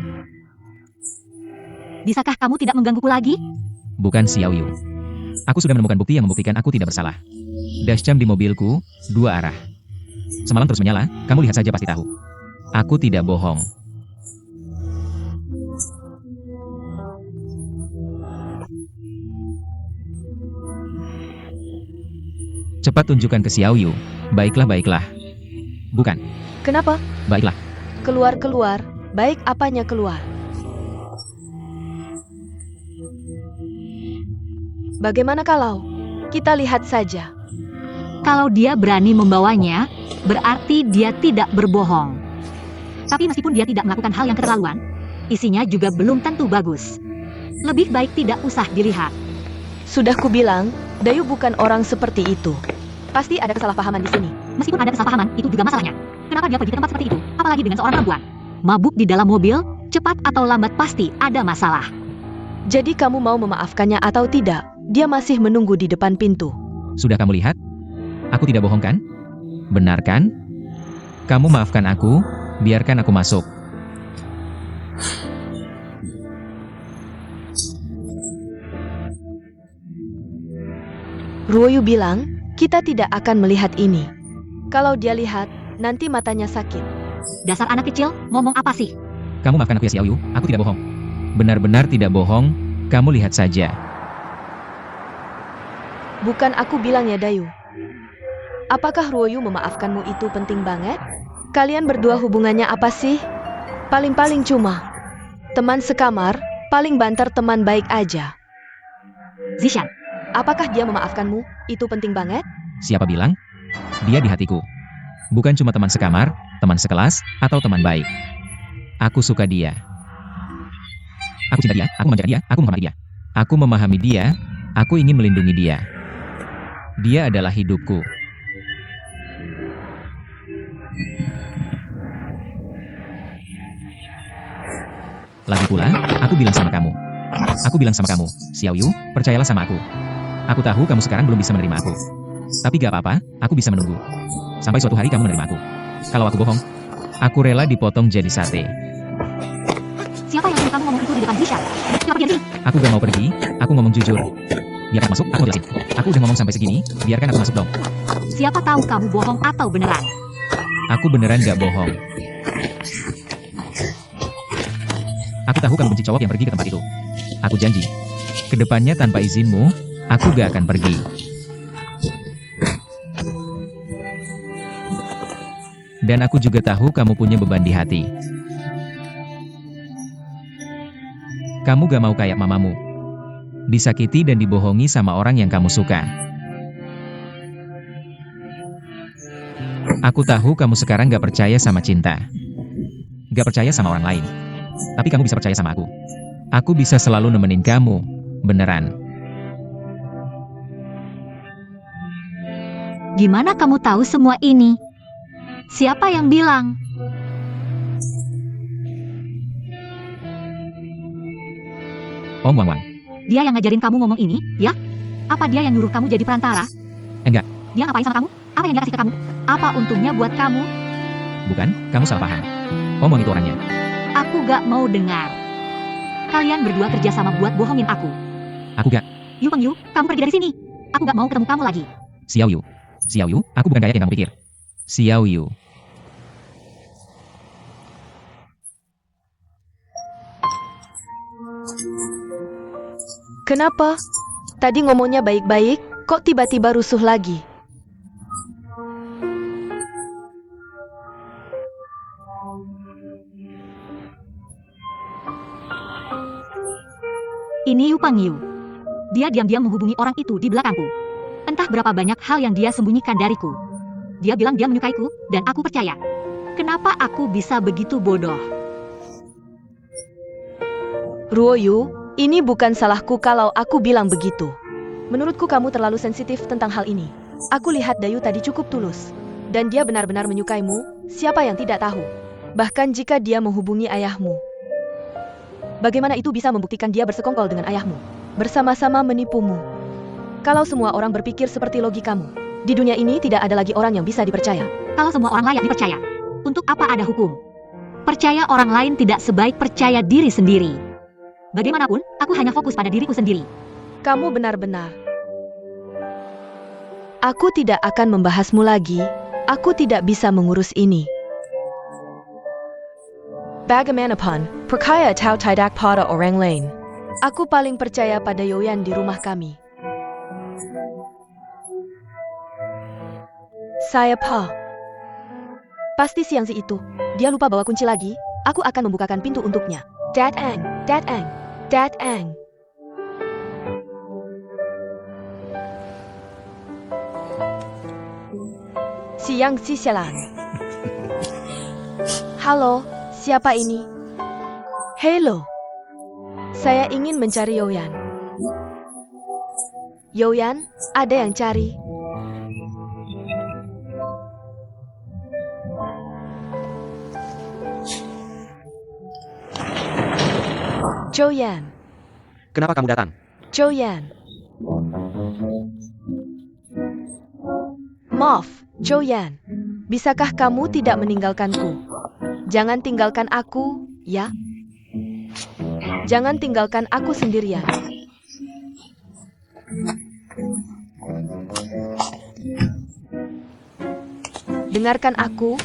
Speaker 4: Bisakah kamu tidak menggangguku lagi?
Speaker 3: Bukan Xiao Yu. Aku sudah menemukan bukti yang membuktikan aku tidak bersalah. Dashcam di mobilku, 2 arah. Semalam terus menyala, kamu lihat saja pasti tahu. Aku tidak bohong. Cepat tunjukkan ke Xiao Yu. Baiklah, baiklah. Bukan,
Speaker 1: Kenapa?
Speaker 3: baiklah.
Speaker 1: Keluar. Baik apanya keluar? Bagaimana kalau kita lihat saja?
Speaker 4: Kalau dia berani membawanya, berarti dia tidak berbohong. Tapi meskipun dia tidak melakukan hal yang keterlaluan, isinya juga belum tentu bagus. Lebih baik tidak usah dilihat.
Speaker 1: Sudah kubilang, Dayu bukan orang seperti itu. Pasti ada kesalahpahaman di sini.
Speaker 4: Meskipun ada kesalahpahaman, itu juga masalahnya. Kenapa dia pergi ke tempat seperti itu? Apalagi dengan seorang perempuan. Mabuk di dalam mobil, cepat atau lambat pasti ada masalah.
Speaker 1: Jadi kamu mau memaafkannya atau tidak? Dia masih menunggu di depan pintu.
Speaker 3: Sudah kamu lihat? Aku tidak bohong kan? Benar kan? Kamu maafkan aku, biarkan aku masuk.
Speaker 1: Ruoyu bilang, kita tidak akan melihat ini. Kalau dia lihat, nanti matanya sakit.
Speaker 4: Dasar anak kecil, ngomong apa sih?
Speaker 3: Kamu maafkan aku ya Xiao Yu, aku tidak bohong. Benar-benar tidak bohong, kamu lihat saja.
Speaker 1: Bukan aku bilang ya Dayu. Apakah Ruoyu memaafkanmu itu penting banget? Kalian berdua hubungannya apa sih? Paling-paling cuma teman sekamar, paling banter teman baik aja.
Speaker 4: Zishan,
Speaker 1: Apakah dia memaafkanmu? Itu penting banget?
Speaker 3: Siapa bilang? Dia di hatiku. Bukan cuma teman sekamar, teman sekelas, atau teman baik. Aku suka dia. Aku cinta dia, aku memanjakan dia, aku menghormati dia. Aku memahami dia, aku ingin melindungi dia. Dia adalah hidupku. Lagi pula, aku bilang sama kamu. Xiao Yu, percayalah sama aku. Aku tahu kamu sekarang belum bisa menerima aku. Tapi gak apa-apa, aku bisa menunggu. Sampai suatu hari kamu menerima aku. Kalau aku bohong, aku rela dipotong jadi sate.
Speaker 4: siapa yang suruh kamu ngomong itu di depan Zishan? Kenapa dia di sini?
Speaker 3: Aku gak mau pergi, aku ngomong jujur. Biarkan aku masuk, aku mau jelasin. Aku udah ngomong sampai segini, biarkan aku masuk dong.
Speaker 4: Siapa tahu kamu bohong atau beneran?
Speaker 3: Aku beneran gak bohong. Aku tahu kamu benci cowok yang pergi ke tempat itu. Aku janji, kedepannya tanpa izinmu, aku gak akan pergi. Dan aku juga tahu kamu punya beban di hati. Kamu gak mau kayak mamamu. Disakiti dan dibohongi sama orang yang kamu suka. Aku tahu kamu sekarang gak percaya sama cinta. Gak percaya sama orang lain. Tapi kamu bisa percaya sama aku. Aku bisa selalu nemenin kamu. Beneran.
Speaker 4: Gimana kamu tahu semua ini? Siapa yang bilang?
Speaker 3: Om Wang Wang.
Speaker 4: Dia yang ngajarin kamu ngomong ini, ya? Apa dia yang nyuruh kamu jadi perantara?
Speaker 3: Enggak.
Speaker 4: Dia ngapain sama kamu? Apa yang dia kasih ke kamu? Apa untungnya buat kamu?
Speaker 3: Bukan, kamu salah paham. Om Wang itu orangnya.
Speaker 4: Aku gak mau dengar. Kalian berdua kerja sama buat bohongin aku.
Speaker 3: Aku gak.
Speaker 4: Yu Pengyu, kamu pergi dari sini. Aku gak mau ketemu kamu lagi.
Speaker 3: Xiao Yu. Xiao Yu, aku bukan kayak yang kamu pikir. Xiao Yu.
Speaker 1: Kenapa? Tadi ngomongnya baik-baik, kok tiba-tiba rusuh lagi?
Speaker 4: Ini Yu Pangyu. Dia diam-diam menghubungi orang itu di belakangku. Entah berapa banyak hal yang dia sembunyikan dariku. Dia bilang dia menyukaiku, dan aku percaya. Kenapa aku bisa begitu bodoh?
Speaker 1: Ruoyu, ini bukan salahku kalau aku bilang begitu. Menurutku kamu terlalu sensitif tentang hal ini. Aku lihat Dayu tadi cukup tulus. Dan dia benar-benar menyukaimu, siapa yang tidak tahu. Bahkan jika dia menghubungi ayahmu. Bagaimana itu bisa membuktikan dia bersekongkol dengan ayahmu? Bersama-sama menipumu. Kalau semua orang berpikir seperti logikamu, di dunia ini tidak ada lagi orang yang bisa dipercaya.
Speaker 4: Kalau semua orang layak dipercaya, untuk apa ada hukum? Percaya orang lain tidak sebaik percaya diri sendiri. Bagaimanapun, aku hanya fokus pada diriku sendiri.
Speaker 1: Kamu benar-benar. Aku tidak akan membahasmu lagi. Aku tidak bisa mengurus ini. Bagaimanapun, percaya atau tidak pada orang lain. Aku paling percaya pada Yoyan di rumah kami. Saya Pa. Pasti siang si itu. Dia lupa bawa kunci lagi. Aku akan membukakan pintu untuknya. Dad Ang, Dad Ang, Dad Ang. Siang si Sialan. Halo, siapa ini? Hello. Saya ingin mencari Yoyan. Yoyan, ada yang cari? Joyan,
Speaker 2: Kenapa kamu datang?
Speaker 1: Joyan. Maaf, Joyan. Bisakah kamu tidak meninggalkanku? Jangan tinggalkan aku, ya? Jangan tinggalkan aku sendirian. Dengarkan aku.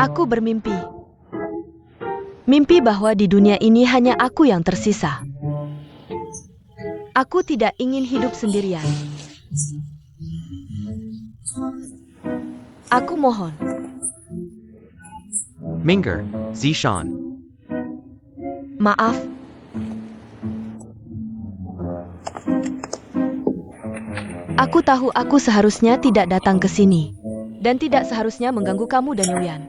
Speaker 1: Aku bermimpi. Mimpi bahwa di dunia ini hanya aku yang tersisa. Aku tidak ingin hidup sendirian. Aku mohon.
Speaker 2: Minger, Zishan.
Speaker 1: Maaf. Aku tahu aku seharusnya tidak datang ke sini. Dan tidak seharusnya mengganggu kamu dan Yoyan.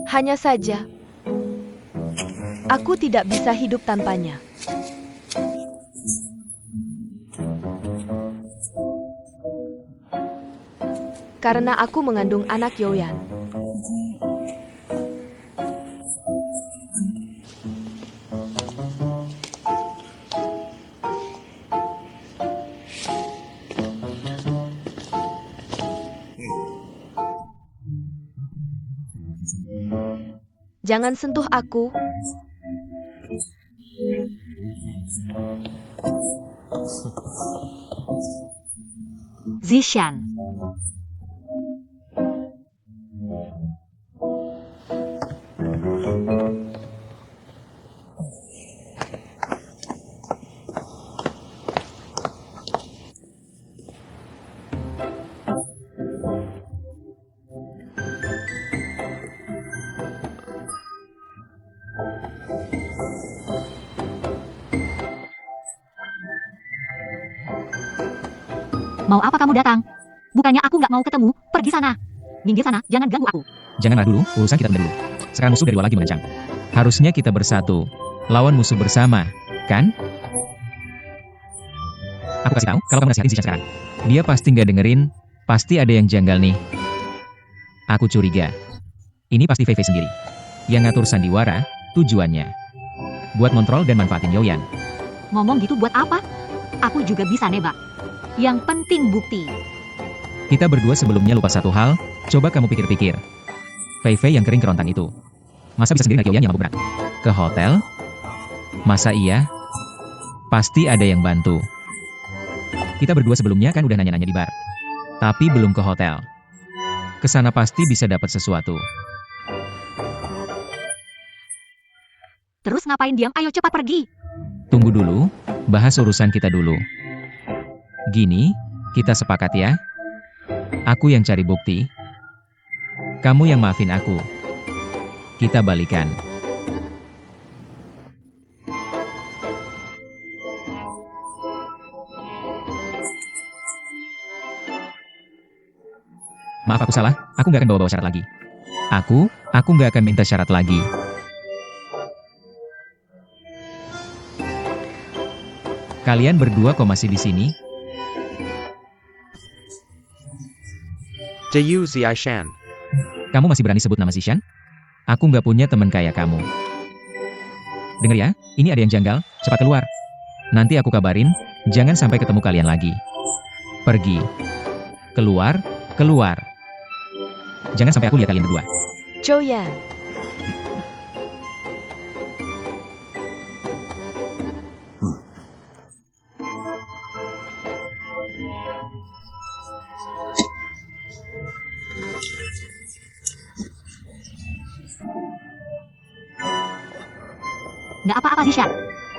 Speaker 1: Hanya saja, aku tidak bisa hidup tanpanya. Karena aku mengandung anak Yoyan. Jangan sentuh aku.
Speaker 4: Zishan. Mau apa kamu datang? Bukannya aku nggak mau ketemu, pergi sana. Minggir sana, jangan ganggu aku.
Speaker 3: Janganlah dulu, urusan kita tunda dulu. Sekarang musuh dari luar lagi menancang. Harusnya kita bersatu, lawan musuh bersama, kan? Aku kasih tahu, kalau kamu nasihatin Zishan sekarang, dia pasti nggak dengerin, pasti ada yang janggal nih. Aku curiga. Ini pasti Fei Fei sendiri. Yang ngatur sandiwara, tujuannya buat kontrol dan manfaatin Yoyan.
Speaker 4: Ngomong gitu buat apa? Aku juga bisa nebak. Yang penting bukti.
Speaker 3: Kita berdua sebelumnya lupa satu hal, coba kamu pikir-pikir. Fei Fei yang kering kerontang itu, masa bisa sendiri naik Yoyan yang mabuk berat? Ke hotel? Masa iya? Pasti ada yang bantu. Kita berdua sebelumnya kan udah nanya-nanya di bar. Tapi belum ke hotel. Kesana pasti bisa dapat sesuatu.
Speaker 4: Terus ngapain diam? Ayo cepat pergi.
Speaker 3: Tunggu dulu, bahas urusan kita dulu. Gini, kita sepakat ya? Aku yang cari bukti. Kamu yang maafin aku. Kita balikan. Maaf aku salah, aku nggak akan bawa-bawa syarat lagi. Aku nggak akan minta syarat lagi. Kalian berdua kok masih di sini?
Speaker 2: Jiu Ziaishan.
Speaker 3: Kamu masih berani sebut nama Zishan? Aku nggak punya teman kayak kamu. Dengar ya, ini ada yang janggal, cepat keluar. Nanti aku kabarin, jangan sampai ketemu kalian lagi. Pergi. Keluar, keluar. Jangan sampai aku lihat kalian berdua.
Speaker 1: Zhou Yan.
Speaker 4: Nggak apa-apa Zishan.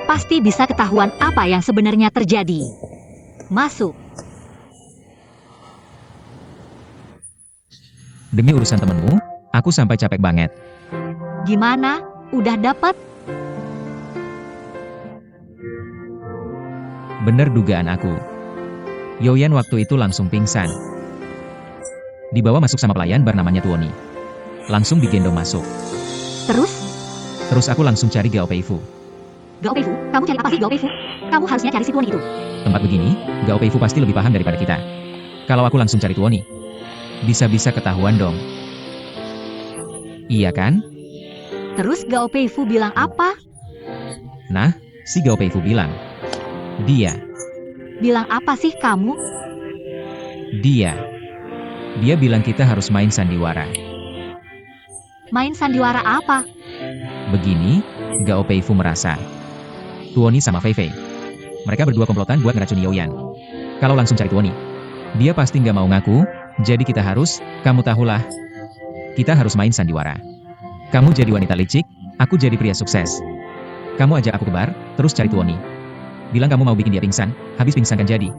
Speaker 4: Pasti bisa ketahuan apa yang sebenarnya terjadi. Masuk.
Speaker 3: Demi urusan temenmu, aku sampai capek banget.
Speaker 4: Gimana? Udah dapat?
Speaker 3: Bener dugaan aku. Yoyan waktu itu langsung pingsan. Dibawa masuk sama pelayan bar namanya Tuoni. Langsung digendong masuk.
Speaker 4: Terus,
Speaker 3: Terus aku langsung cari Gao Peifu.
Speaker 4: Gao Peifu, kamu cari apa sih Gao Peifu? Kamu harusnya cari si Tuan itu.
Speaker 3: Tempat begini, Gao Peifu pasti lebih paham daripada kita. Kalau aku langsung cari Tuoni, bisa-bisa ketahuan dong. Iya kan?
Speaker 4: Terus Gao Peifu bilang apa?
Speaker 3: Nah, si Gao Peifu bilang. Dia.
Speaker 4: Bilang apa sih kamu?
Speaker 3: Dia bilang kita harus main sandiwara.
Speaker 4: Main sandiwara apa?
Speaker 3: Begini, Gao Peifu merasa. Tuoni sama Fei Fei. Mereka berdua komplotan buat ngeracuni Yoyan. Kalau langsung cari Tuoni, dia pasti nggak mau ngaku, jadi kita harus, kamu tahulah. Kita harus main sandiwara. Kamu jadi wanita licik, aku jadi pria sukses. Kamu ajak aku ke bar, terus cari Tuoni. Bilang kamu mau bikin dia pingsan, habis pingsan kan jadi.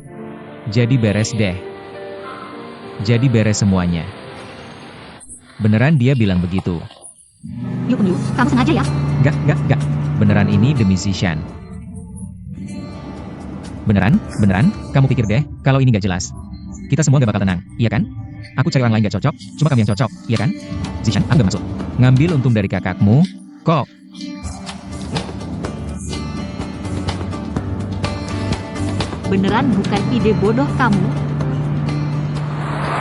Speaker 3: Jadi beres deh. Jadi beres semuanya. Beneran dia bilang begitu.
Speaker 4: Yuk, kamu sengaja ya?
Speaker 3: Gak. Beneran ini demi Zishan. Beneran, kamu pikir deh, kalau ini gak jelas. Kita semua gak bakal tenang, iya kan? Aku cari orang lain gak cocok, cuma kamu yang cocok, iya kan? Zishan, aku gak maksud. Ngambil untung dari kakakmu, kok.
Speaker 4: Beneran bukan ide bodoh kamu?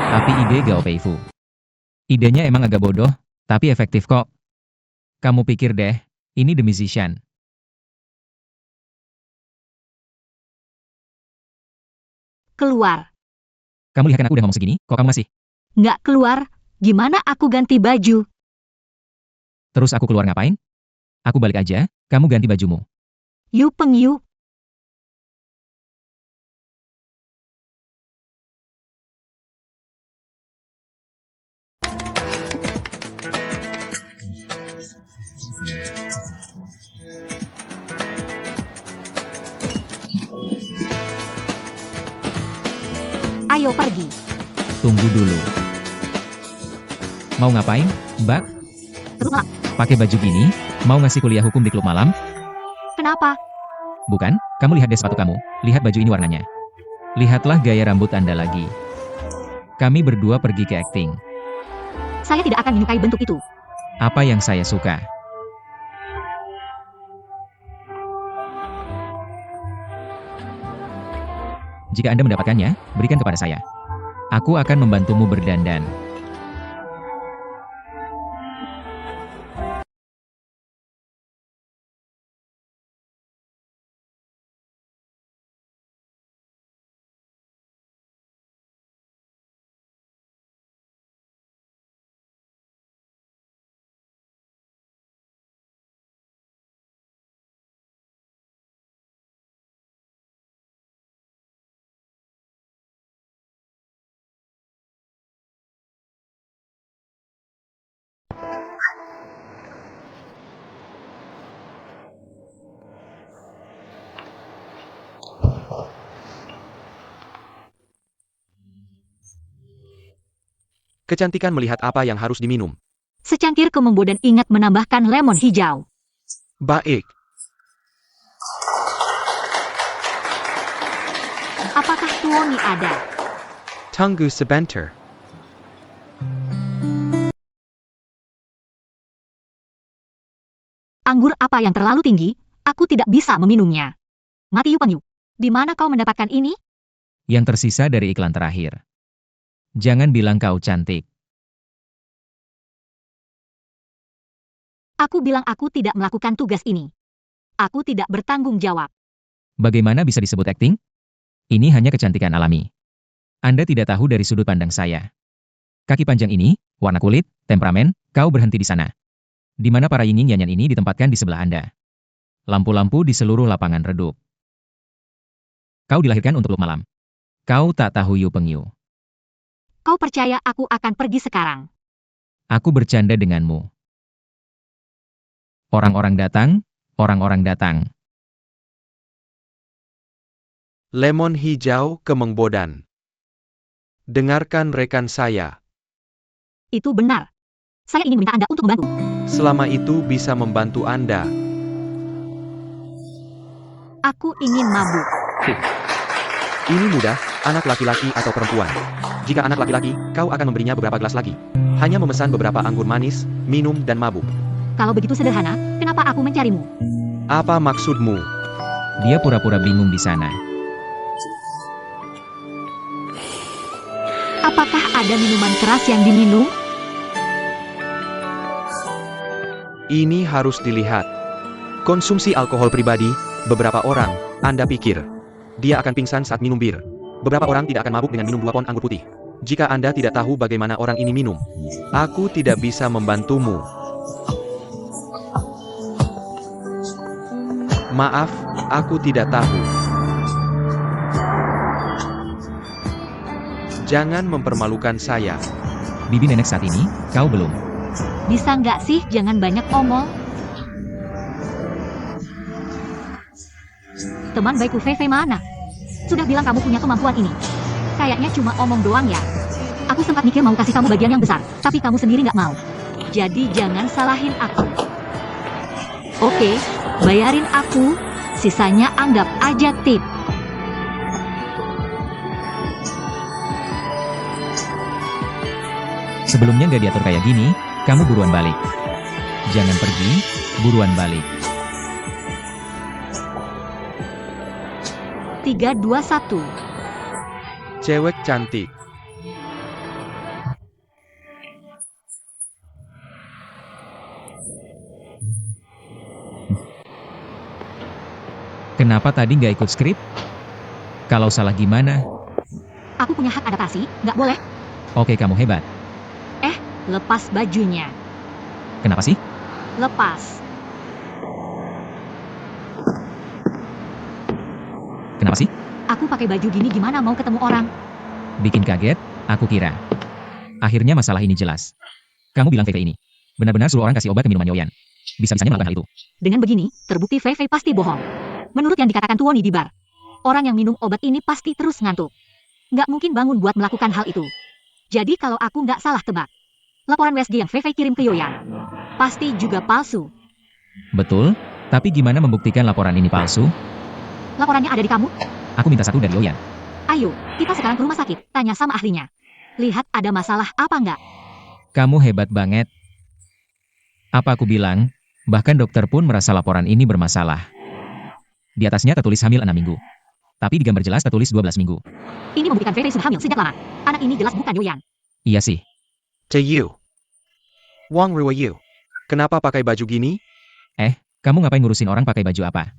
Speaker 3: Tapi ide Gao Peifu. Idenya emang agak bodoh, tapi efektif kok. Kamu pikir deh, ini demi Zishan.
Speaker 4: Keluar.
Speaker 3: Kamu lihat kan aku udah ngomong segini, kok kamu masih?
Speaker 4: Nggak keluar, gimana aku ganti baju?
Speaker 3: Terus aku keluar ngapain? Aku balik aja, kamu ganti bajumu.
Speaker 4: Yu Peng Yu. Ayo pergi.
Speaker 3: Tunggu dulu. Mau ngapain, Mbak?
Speaker 4: Terus,
Speaker 3: Pakai baju gini, mau ngasih kuliah hukum di klub malam?
Speaker 4: kenapa?
Speaker 3: Bukan, kamu lihat deh sepatu kamu, lihat baju ini warnanya. Lihatlah gaya rambut Anda lagi. Kami berdua pergi ke acting.
Speaker 4: Saya tidak akan menyukai bentuk itu.
Speaker 3: Apa yang saya suka? Jika Anda mendapatkannya, berikan kepada saya. Aku akan membantumu berdandan.
Speaker 2: Kecantikan melihat apa yang harus diminum.
Speaker 4: Secangkir Kemengbo dan ingat menambahkan lemon hijau.
Speaker 2: Baik.
Speaker 4: Apakah Tuoni ada?
Speaker 2: Tunggu sebentar.
Speaker 4: Anggur apa yang terlalu tinggi? Aku tidak bisa meminumnya. Mati Yu Pengyu. Di mana kau mendapatkan ini?
Speaker 3: Yang tersisa dari iklan terakhir. Jangan bilang kau cantik.
Speaker 4: Aku bilang aku tidak melakukan tugas ini. Aku tidak bertanggung jawab.
Speaker 3: Bagaimana bisa disebut acting? Ini hanya kecantikan alami. Anda tidak tahu dari sudut pandang saya. Kaki panjang ini, warna kulit, temperamen, kau berhenti di sana. Di mana para yingying yanyan ini ditempatkan di sebelah Anda. Lampu-lampu di seluruh lapangan redup. Kau dilahirkan untuk peluk malam. Kau tak tahu Yu Pengyu.
Speaker 4: Kau percaya aku akan pergi sekarang?
Speaker 3: Aku bercanda denganmu. Orang-orang datang, orang-orang datang.
Speaker 2: Lemon hijau Kemengbodan. Dengarkan rekan saya.
Speaker 4: Itu benar. Saya ingin meminta Anda untuk membantu.
Speaker 2: Selama itu bisa membantu Anda.
Speaker 4: Aku ingin mabuk.
Speaker 2: Ini mudah, anak laki-laki atau perempuan. Jika anak laki-laki, kau akan memberinya beberapa gelas lagi. Hanya memesan beberapa anggur manis, minum dan mabuk.
Speaker 4: Kalau begitu sederhana, kenapa aku mencarimu?
Speaker 2: Apa maksudmu?
Speaker 3: Dia pura-pura bingung di sana.
Speaker 4: Apakah ada minuman keras yang diminum?
Speaker 2: Ini harus dilihat. Konsumsi alkohol pribadi, beberapa orang, Anda pikir, dia akan pingsan saat minum bir. Beberapa orang tidak akan mabuk dengan minum 2 pon anggur putih. Jika Anda tidak tahu bagaimana orang ini minum, aku tidak bisa membantumu. Maaf, aku tidak tahu. Jangan mempermalukan saya.
Speaker 3: Bibi nenek saat ini, kau belum.
Speaker 4: Bisa nggak sih jangan banyak omong? Teman baikku Fei mana? Sudah bilang kamu punya kemampuan ini. Kayaknya cuma omong doang ya. Aku sempat mikir mau kasih kamu bagian yang besar, tapi kamu sendiri nggak mau. Jadi jangan salahin aku. Oke, bayarin aku. Sisanya anggap aja tip.
Speaker 3: Sebelumnya nggak diatur kayak gini, kamu buruan balik. Jangan pergi, buruan balik.
Speaker 4: 3, 2, 1.
Speaker 2: Cewek cantik.
Speaker 3: Kenapa tadi nggak ikut skrip? Kalau salah gimana?
Speaker 4: Aku punya hak adaptasi, nggak boleh.
Speaker 3: Oke, kamu hebat.
Speaker 4: Lepas bajunya.
Speaker 3: Kenapa sih?
Speaker 4: Lepas.
Speaker 3: Kenapa sih?
Speaker 4: Aku pakai baju gini gimana mau ketemu orang?
Speaker 3: Bikin kaget, aku kira. Akhirnya masalah ini jelas. Kamu bilang VV ini. Benar-benar suruh orang kasih obat ke minuman Yoyan. Bisa-bisanya melakukan hal itu.
Speaker 4: Dengan begini, terbukti Fei pasti bohong. Menurut yang dikatakan Tuoni di bar, orang yang minum obat ini pasti terus ngantuk. Nggak mungkin bangun buat melakukan hal itu. Jadi kalau aku nggak salah tebak, laporan WSG yang Fei kirim ke Yoyan pasti juga palsu.
Speaker 3: Betul, tapi gimana membuktikan laporan ini palsu?
Speaker 4: Laporannya ada di kamu?
Speaker 3: Aku minta satu dari Yoyan.
Speaker 4: Ayo, kita sekarang ke rumah sakit, tanya sama ahlinya. Lihat ada masalah apa nggak?
Speaker 3: Kamu hebat banget. Apa aku bilang, bahkan dokter pun merasa laporan ini bermasalah. Di atasnya tertulis hamil 6 minggu. Tapi di gambar jelas tertulis 12 minggu.
Speaker 4: Ini membuktikan Fei sudah hamil sejak lama. Anak ini jelas bukan Yoyan.
Speaker 3: Iya sih.
Speaker 2: Yu. Wang Rua Yu. Kenapa pakai baju gini?
Speaker 3: Kamu ngapain ngurusin orang pakai baju apa?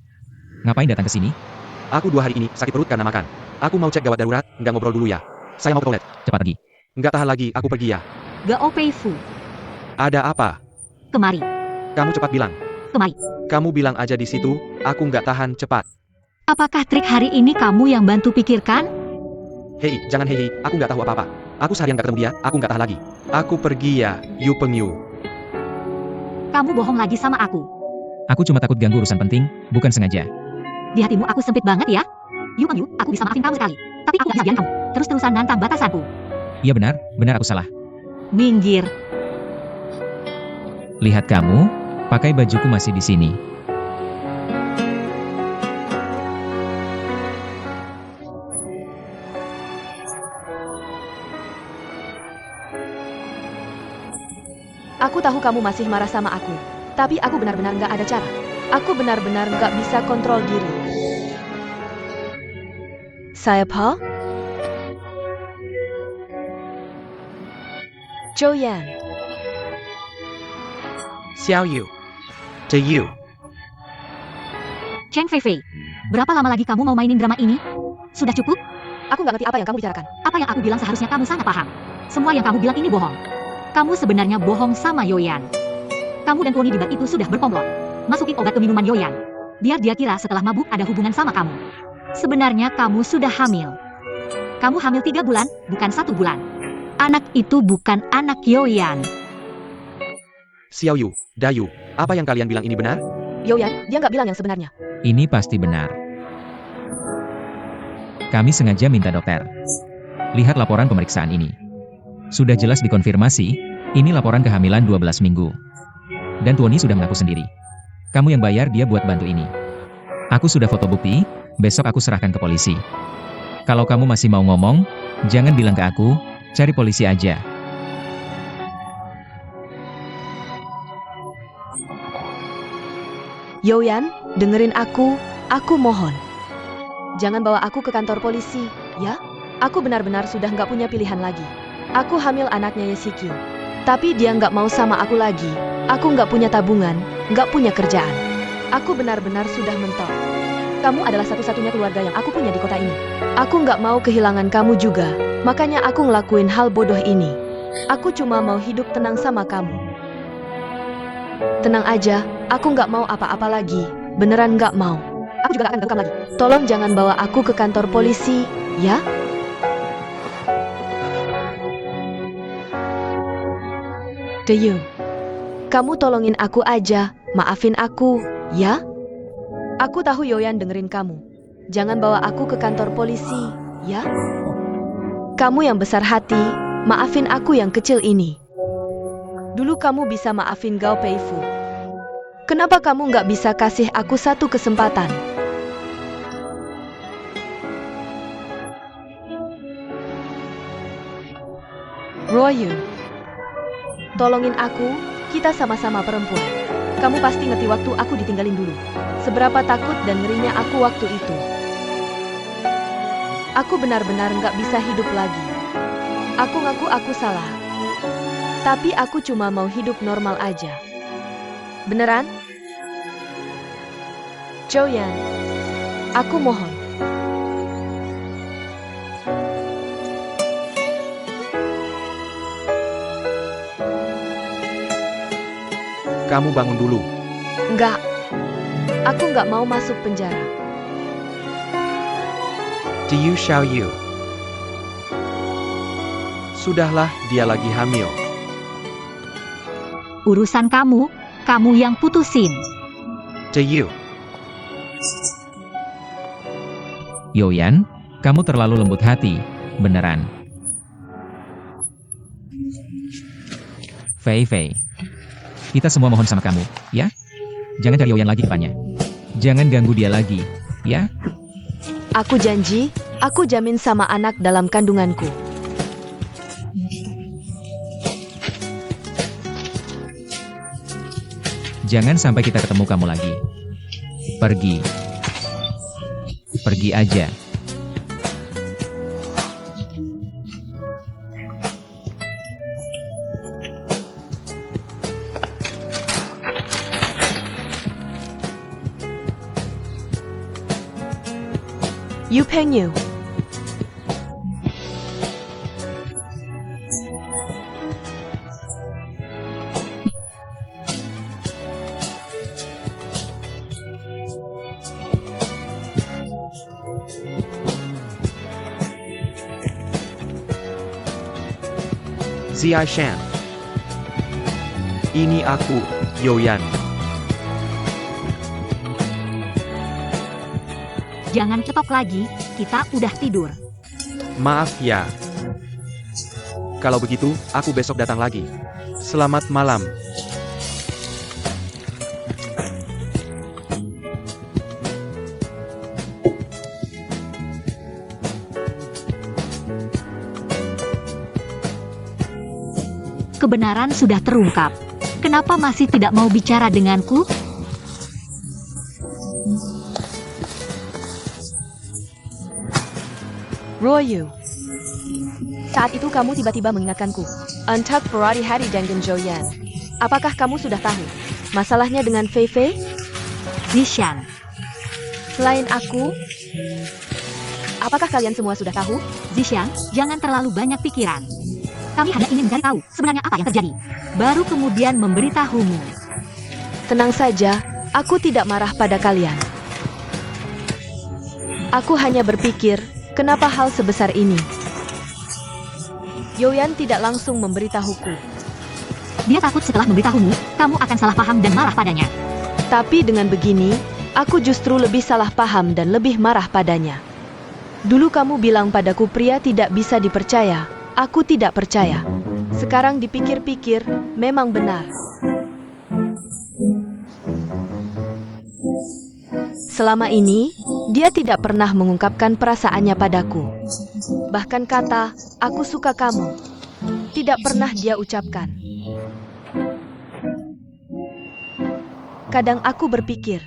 Speaker 3: Ngapain datang ke sini?
Speaker 2: Aku 2 hari ini sakit perut karena makan. Aku mau cek gawat darurat, nggak ngobrol dulu ya. Saya mau ke toilet.
Speaker 3: Cepat pergi.
Speaker 2: Nggak tahan lagi, aku pergi ya.
Speaker 4: Gao Pei Fu.
Speaker 2: Ada apa?
Speaker 4: Kemari.
Speaker 2: Kamu cepat bilang.
Speaker 4: Kemari.
Speaker 2: Kamu bilang aja di situ, aku nggak tahan, cepat.
Speaker 4: Apakah trik hari ini kamu yang bantu pikirkan?
Speaker 2: Hei, jangan hei, aku nggak tahu apa-apa. Aku seharian nggak ketemu dia, aku nggak tahan lagi. Aku pergi ya, Yu Pengyu.
Speaker 4: Kamu bohong lagi sama aku.
Speaker 3: Aku cuma takut ganggu urusan penting, bukan sengaja.
Speaker 4: Di hatimu aku sempit banget ya. Yu Pengyu, aku bisa maafin kamu sekali. Tapi aku nggak bisa biarin kamu terus-terusan nantang batasanku.
Speaker 3: Iya benar aku salah.
Speaker 4: minggir.
Speaker 3: Lihat kamu, pakai bajuku masih di sini.
Speaker 1: Aku tahu kamu masih marah sama aku, tapi aku benar-benar nggak ada cara. Aku benar-benar nggak bisa kontrol diri. Siapa? Joyan.
Speaker 2: Xiao Yu. To you.
Speaker 4: Cheng Fei, berapa lama lagi kamu mau mainin drama ini? Sudah cukup?
Speaker 1: Aku nggak ngerti apa yang kamu bicarakan.
Speaker 4: Apa yang aku bilang seharusnya kamu sangat paham. Semua yang kamu bilang ini bohong. Kamu sebenarnya bohong sama Yoyan. Kamu dan Tuoni di bar itu sudah berkomplot. Masukin obat ke minuman Yoyan. Biar dia kira setelah mabuk ada hubungan sama kamu. Sebenarnya kamu sudah hamil. Kamu hamil 3 bulan, bukan 1 bulan. Anak itu bukan anak Yoyan.
Speaker 2: Xiao Yu, Dayu, apa yang kalian bilang ini benar?
Speaker 1: Yoyan, dia nggak bilang yang sebenarnya.
Speaker 3: Ini pasti benar. Kami sengaja minta dokter. Lihat laporan pemeriksaan ini. Sudah jelas dikonfirmasi, ini laporan kehamilan 12 minggu. Dan Tuoni sudah mengaku sendiri. Kamu yang bayar dia buat bantu ini. Aku sudah foto bukti, besok aku serahkan ke polisi. Kalau kamu masih mau ngomong, jangan bilang ke aku, cari polisi aja.
Speaker 1: Yoyan, dengerin aku mohon. Jangan bawa aku ke kantor polisi, ya? Aku benar-benar sudah nggak punya pilihan lagi. Aku hamil anaknya Yesikyu. Tapi dia nggak mau sama aku lagi. Aku nggak punya tabungan, nggak punya kerjaan. Aku benar-benar sudah mentok. Kamu adalah satu-satunya keluarga yang aku punya di kota ini. Aku nggak mau kehilangan kamu juga. Makanya aku ngelakuin hal bodoh ini. Aku cuma mau hidup tenang sama kamu. Tenang aja, aku nggak mau apa-apa lagi. Beneran nggak mau. Aku juga gak akan rekam lagi. Tolong jangan bawa aku ke kantor polisi, ya? Deyu, kamu tolongin aku aja, maafin aku, ya? Aku tahu Yoyan dengerin kamu. Jangan bawa aku ke kantor polisi, ya? Kamu yang besar hati, maafin aku yang kecil ini. Dulu kamu bisa maafin Gao Peifu. Kenapa kamu nggak bisa kasih aku satu kesempatan? Royun, tolongin aku, kita sama-sama perempuan. Kamu pasti ngerti waktu aku ditinggalin dulu. Seberapa takut dan ngerinya aku waktu itu. Aku benar-benar nggak bisa hidup lagi. Aku ngaku aku salah. Tapi aku cuma mau hidup normal aja. Beneran? Joyan, aku mohon.
Speaker 2: Kamu bangun dulu.
Speaker 1: Enggak. Aku nggak mau masuk penjara.
Speaker 2: Diyu Xiao Yu. Sudahlah, dia lagi hamil.
Speaker 4: Urusan kamu, kamu yang putusin.
Speaker 2: Diyu.
Speaker 3: Yoyan, kamu terlalu lembut hati, beneran. Fei, kita semua mohon sama kamu, ya? Jangan cari Yoyan lagi depannya. Jangan ganggu dia lagi, ya?
Speaker 1: Aku janji, aku jamin sama anak dalam kandunganku.
Speaker 3: Jangan sampai kita ketemu kamu lagi. Pergi. Pergi aja.
Speaker 1: Yu Pengyu.
Speaker 2: Zia Shan. Ini aku, Yoyan.
Speaker 4: Jangan ketok lagi, kita udah tidur.
Speaker 2: Maaf ya. Kalau begitu, aku besok datang lagi. Selamat malam.
Speaker 4: Kebenaran sudah terungkap. Kenapa masih tidak mau bicara denganku?
Speaker 1: Ruoyu. Saat itu kamu tiba-tiba mengingatkanku. Untuk Ferrari Hari dan Genjoyan. Apakah kamu sudah tahu masalahnya dengan Fei Fei?
Speaker 4: Zishan,
Speaker 1: Selain aku, apakah kalian semua sudah tahu?
Speaker 4: Zishan, jangan terlalu banyak pikiran. Kami hanya ingin mencari tahu sebenarnya apa yang terjadi. Baru kemudian memberitahumu.
Speaker 1: Tenang saja, aku tidak marah pada kalian. Aku hanya berpikir, kenapa hal sebesar ini? Yoyan tidak langsung memberitahuku.
Speaker 4: Dia takut setelah memberitahumu, kamu akan salah paham dan marah padanya.
Speaker 1: Tapi dengan begini, aku justru lebih salah paham dan lebih marah padanya. Dulu kamu bilang padaku pria tidak bisa dipercaya. Aku tidak percaya. Sekarang dipikir-pikir, memang benar. Selama ini, dia tidak pernah mengungkapkan perasaannya padaku. Bahkan kata, "Aku suka kamu," tidak pernah dia ucapkan. Kadang aku berpikir,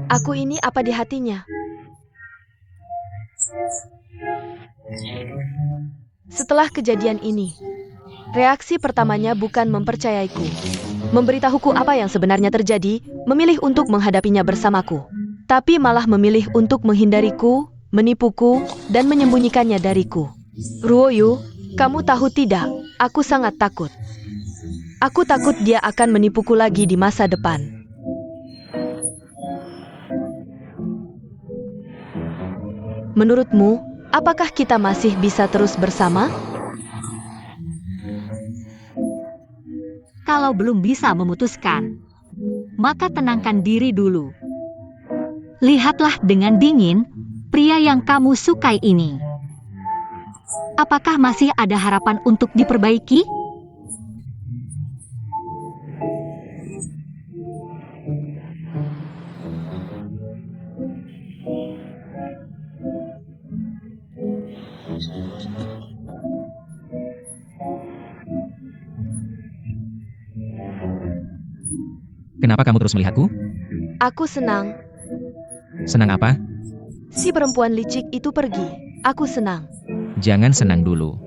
Speaker 1: aku ini apa di hatinya? Setelah kejadian ini, reaksi pertamanya bukan mempercayaiku, memberitahuku apa yang sebenarnya terjadi, memilih untuk menghadapinya bersamaku, tapi malah memilih untuk menghindariku, menipuku, dan menyembunyikannya dariku. Ruoyu, kamu tahu tidak, aku sangat takut. Aku takut dia akan menipuku lagi di masa depan. Menurutmu, apakah kita masih bisa terus bersama?
Speaker 4: Kalau belum bisa memutuskan, maka tenangkan diri dulu. Lihatlah dengan dingin, pria yang kamu sukai ini. Apakah masih ada harapan untuk diperbaiki?
Speaker 3: Kenapa kamu terus melihatku?
Speaker 1: Aku senang.
Speaker 3: Senang apa?
Speaker 1: Si perempuan licik itu pergi. Aku senang.
Speaker 3: Jangan senang dulu.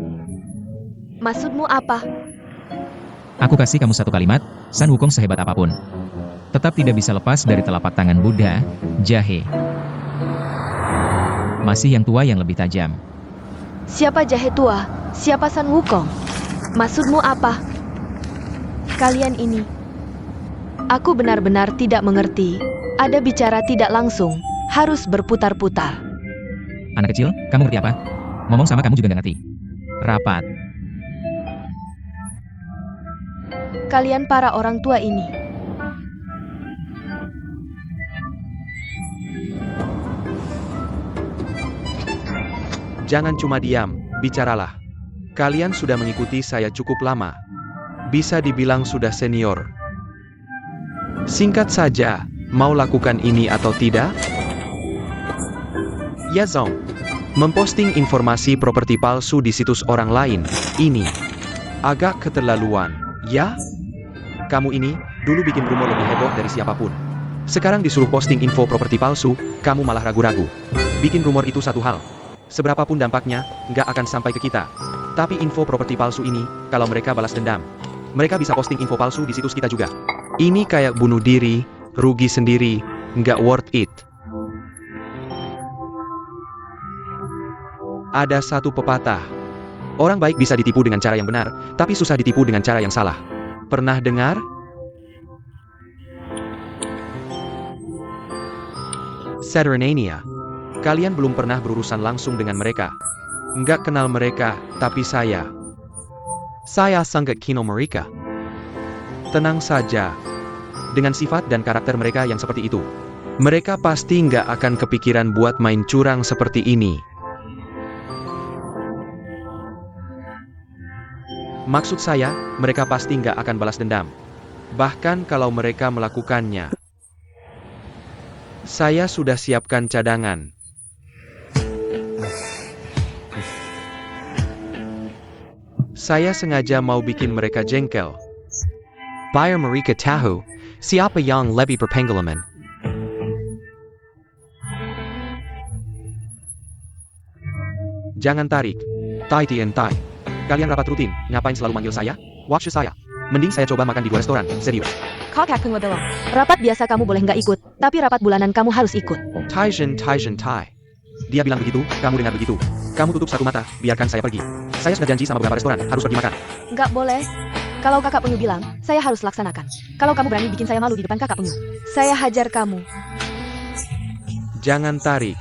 Speaker 1: Maksudmu apa?
Speaker 3: Aku kasih kamu satu kalimat, San Wukong sehebat apapun. Tetap tidak bisa lepas dari telapak tangan Buddha, jahe. Masih yang tua yang lebih tajam.
Speaker 1: Siapa jahe tua? Siapa San Wukong? Maksudmu apa? Kalian ini. Aku benar-benar tidak mengerti. Ada bicara tidak langsung, harus berputar-putar.
Speaker 3: Anak kecil, kamu ngerti apa? Ngomong sama kamu juga gak ngerti. Rapat.
Speaker 1: Kalian para orang tua ini.
Speaker 2: Jangan cuma diam, bicaralah. Kalian sudah mengikuti saya cukup lama. Bisa dibilang sudah senior. Singkat saja, mau lakukan ini atau tidak? Ya Zong, memposting informasi properti palsu di situs orang lain, ini agak keterlaluan, ya? Kamu ini, dulu bikin rumor lebih heboh dari siapapun. Sekarang disuruh posting info properti palsu, kamu malah ragu-ragu. Bikin rumor itu satu hal. Seberapapun dampaknya, nggak akan sampai ke kita. Tapi info properti palsu ini, kalau mereka balas dendam, mereka bisa posting info palsu di situs kita juga. Ini kayak bunuh diri, rugi sendiri, nggak worth it. Ada satu pepatah. Orang baik bisa ditipu dengan cara yang benar, tapi susah ditipu dengan cara yang salah. Pernah dengar? Saturnania. Kalian belum pernah berurusan langsung dengan mereka. Nggak kenal mereka, tapi saya sangat kino mereka. Tenang saja. Dengan sifat dan karakter mereka yang seperti itu, mereka pasti nggak akan kepikiran buat main curang seperti ini. Maksud saya, mereka pasti nggak akan balas dendam. Bahkan kalau mereka melakukannya. Saya sudah siapkan cadangan. Saya sengaja mau bikin mereka jengkel. Biar mereka tahu, siapa yang lebih berpengalaman. Jangan tarik. Tai tien tai. Kalian rapat rutin, ngapain selalu manggil saya? Waktu saya. Mending saya coba makan di dua restoran, serius.
Speaker 1: Kakak Pengodolong. Rapat biasa kamu boleh nggak ikut, tapi rapat bulanan kamu harus ikut.
Speaker 2: Taizhen Tai. Dia bilang begitu, kamu dengar begitu. Kamu tutup satu mata, biarkan saya pergi. Saya sudah janji sama beberapa restoran, harus pergi makan.
Speaker 1: Nggak boleh. Kalau kakak Penyu bilang, saya harus laksanakan. Kalau kamu berani bikin saya malu di depan kakak Penyu, saya hajar kamu.
Speaker 2: Jangan tarik.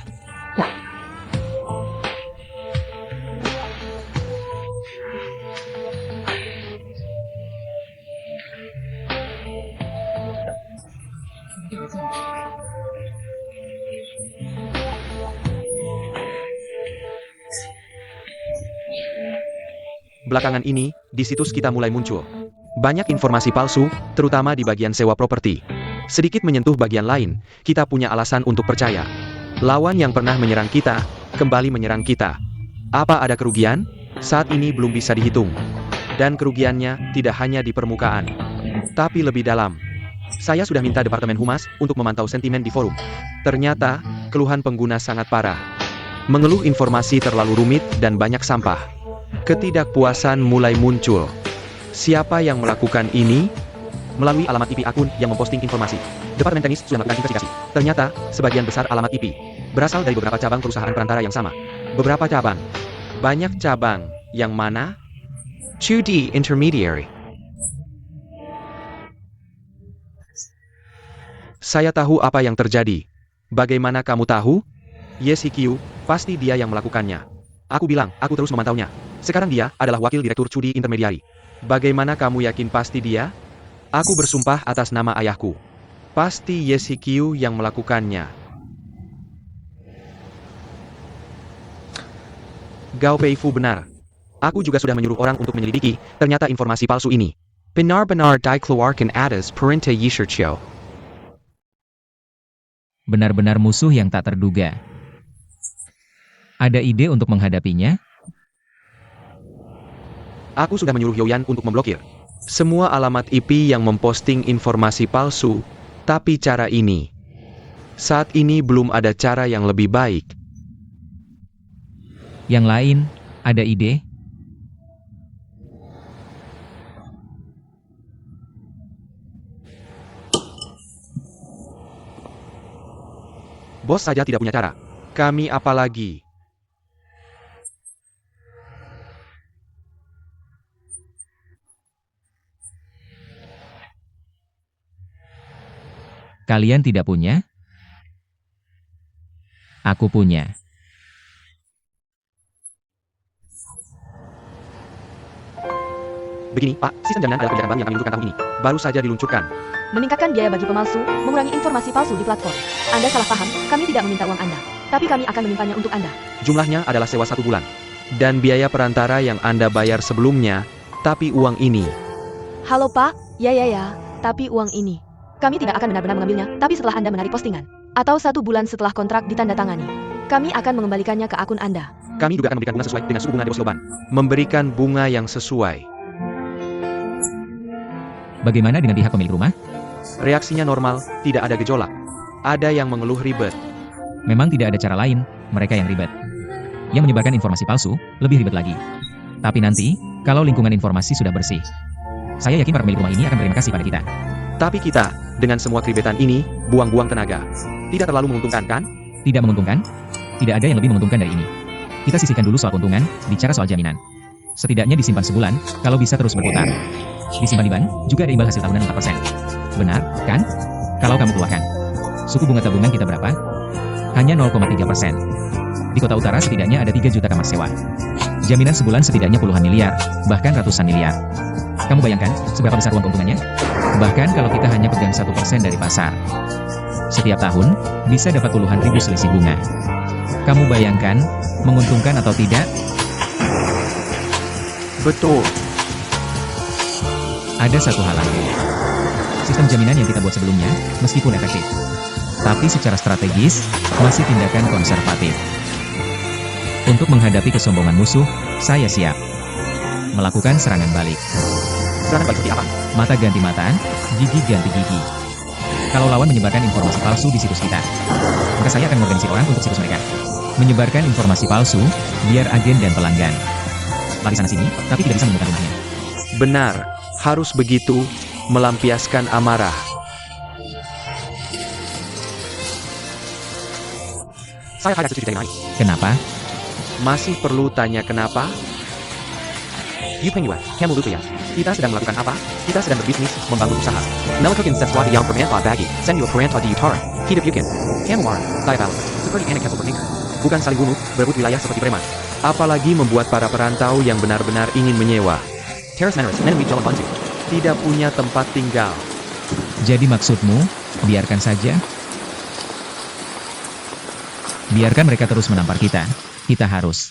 Speaker 2: Belakangan ini, di situs kita mulai muncul banyak informasi palsu, terutama di bagian sewa properti. Sedikit menyentuh bagian lain, kita punya alasan untuk percaya. Lawan yang pernah menyerang kita, kembali menyerang kita. Apa ada kerugian? Saat ini belum bisa dihitung. Dan kerugiannya tidak hanya di permukaan, tapi lebih dalam. Saya sudah minta Departemen Humas untuk memantau sentimen di forum. Ternyata, keluhan pengguna sangat parah. Mengeluh informasi terlalu rumit dan banyak sampah. Ketidakpuasan mulai muncul. Siapa yang melakukan ini? Melalui alamat IP akun yang memposting informasi. Departemen Teknis sudah melakukan investigasi. Ternyata, sebagian besar alamat IP berasal dari beberapa cabang perusahaan perantara yang sama. Beberapa cabang. Banyak cabang. Yang mana? 2D Intermediary. Saya tahu apa yang terjadi. Bagaimana kamu tahu? YeshiQ, pasti dia yang melakukannya. Aku bilang, aku terus memantaunya. Sekarang dia adalah wakil direktur Cudi Intermediary. Bagaimana kamu yakin pasti dia? Aku bersumpah atas nama ayahku. Pasti YeshiQ yang melakukannya. Gao Peifu benar. Aku juga sudah menyuruh orang untuk menyelidiki, ternyata informasi palsu ini benar-benar dikeluarkan atas perintah Yishercio.
Speaker 3: Benar-benar musuh yang tak terduga. Ada ide untuk menghadapinya?
Speaker 2: Aku sudah menyuruh Yoyan untuk memblokir semua alamat IP yang memposting informasi palsu, tapi cara ini, saat ini belum ada cara yang lebih baik.
Speaker 3: Yang lain, ada ide?
Speaker 2: Bos saja tidak punya cara. Kami apalagi?
Speaker 3: Kalian tidak punya? Aku punya.
Speaker 2: Begini, Pak, sistem jaminan adalah kebijakan bank yang kami luncurkan tahun ini. Baru saja diluncurkan.
Speaker 1: Meningkatkan biaya bagi pemalsu, mengurangi informasi palsu di platform. Anda salah paham, kami tidak meminta uang Anda. Tapi kami akan menyimpannya untuk Anda.
Speaker 2: Jumlahnya adalah sewa 1 bulan. Dan biaya perantara yang Anda bayar sebelumnya, tapi uang ini.
Speaker 1: Halo Pak, ya, tapi uang ini. Kami tidak akan benar-benar mengambilnya, tapi setelah Anda menarik postingan. Atau 1 bulan setelah kontrak ditandatangani. Kami akan mengembalikannya ke akun Anda.
Speaker 2: Kami juga akan memberikan bunga sesuai dengan suku bunga deposito bank. Memberikan bunga yang sesuai.
Speaker 3: Bagaimana dengan pihak pemilik rumah?
Speaker 2: Reaksinya normal, tidak ada gejolak. Ada yang mengeluh ribet.
Speaker 3: Memang tidak ada cara lain, mereka yang ribet. Yang menyebarkan informasi palsu, lebih ribet lagi. Tapi nanti, kalau lingkungan informasi sudah bersih, saya yakin para pemilik rumah ini akan berterima kasih pada kita.
Speaker 2: Tapi kita, dengan semua keribetan ini, buang-buang tenaga. Tidak terlalu menguntungkan, kan?
Speaker 3: Tidak menguntungkan? Tidak ada yang lebih menguntungkan dari ini. Kita sisihkan dulu soal keuntungan, bicara soal jaminan. Setidaknya disimpan sebulan, kalau bisa terus berputar. Disimpan di bank, juga ada imbal hasil tahunan 4%. Benar, kan? Kalau kamu keluarkan. Suku bunga tabungan kita berapa? Hanya 0,3%. Di kota utara setidaknya ada 3 juta kamar sewa. Jaminan sebulan setidaknya puluhan miliar, bahkan ratusan miliar. Kamu bayangkan, seberapa besar uang keuntungannya? Bahkan kalau kita hanya pegang 1% dari pasar. Setiap tahun, bisa dapat puluhan ribu selisih bunga. Kamu bayangkan, menguntungkan atau tidak?
Speaker 2: Betul.
Speaker 3: Ada satu hal lagi. Sistem jaminan yang kita buat sebelumnya, meskipun efektif, tapi secara strategis, masih tindakan konservatif. Untuk menghadapi kesombongan musuh, saya siap melakukan serangan balik.
Speaker 2: Serangan balik seperti apa?
Speaker 3: Mata ganti mata, gigi ganti gigi. Kalau lawan menyebarkan informasi palsu di situs kita, maka saya akan mengorganisir orang untuk situs mereka. Menyebarkan informasi palsu, biar agen dan pelanggan lari sana-sini, tapi tidak bisa menemukan rumahnya.
Speaker 2: Benar, harus begitu, melampiaskan amarah.
Speaker 5: Saya hired CCTV dari Nai.
Speaker 3: Kenapa?
Speaker 2: Masih perlu tanya kenapa?
Speaker 5: Yupeng Yue, kamu lupa ya? Kita sedang melakukan apa? Kita sedang berbisnis, membangun usaha. Melakukan sesuatu yang bermanfaat bagi senior perantau di utara. Hidup Yukin. Kamu marah, saya balas. Seperti anak Castle bertingkah. Bukan saling bunuh, berebut wilayah seperti preman.
Speaker 2: Apalagi membuat para perantau yang benar-benar ingin menyewa.
Speaker 5: Teras Manors, menemui jalan bantu.
Speaker 2: Tidak punya tempat tinggal.
Speaker 3: Jadi maksudmu, biarkan saja? Biarkan mereka terus menampar kita. Kita harus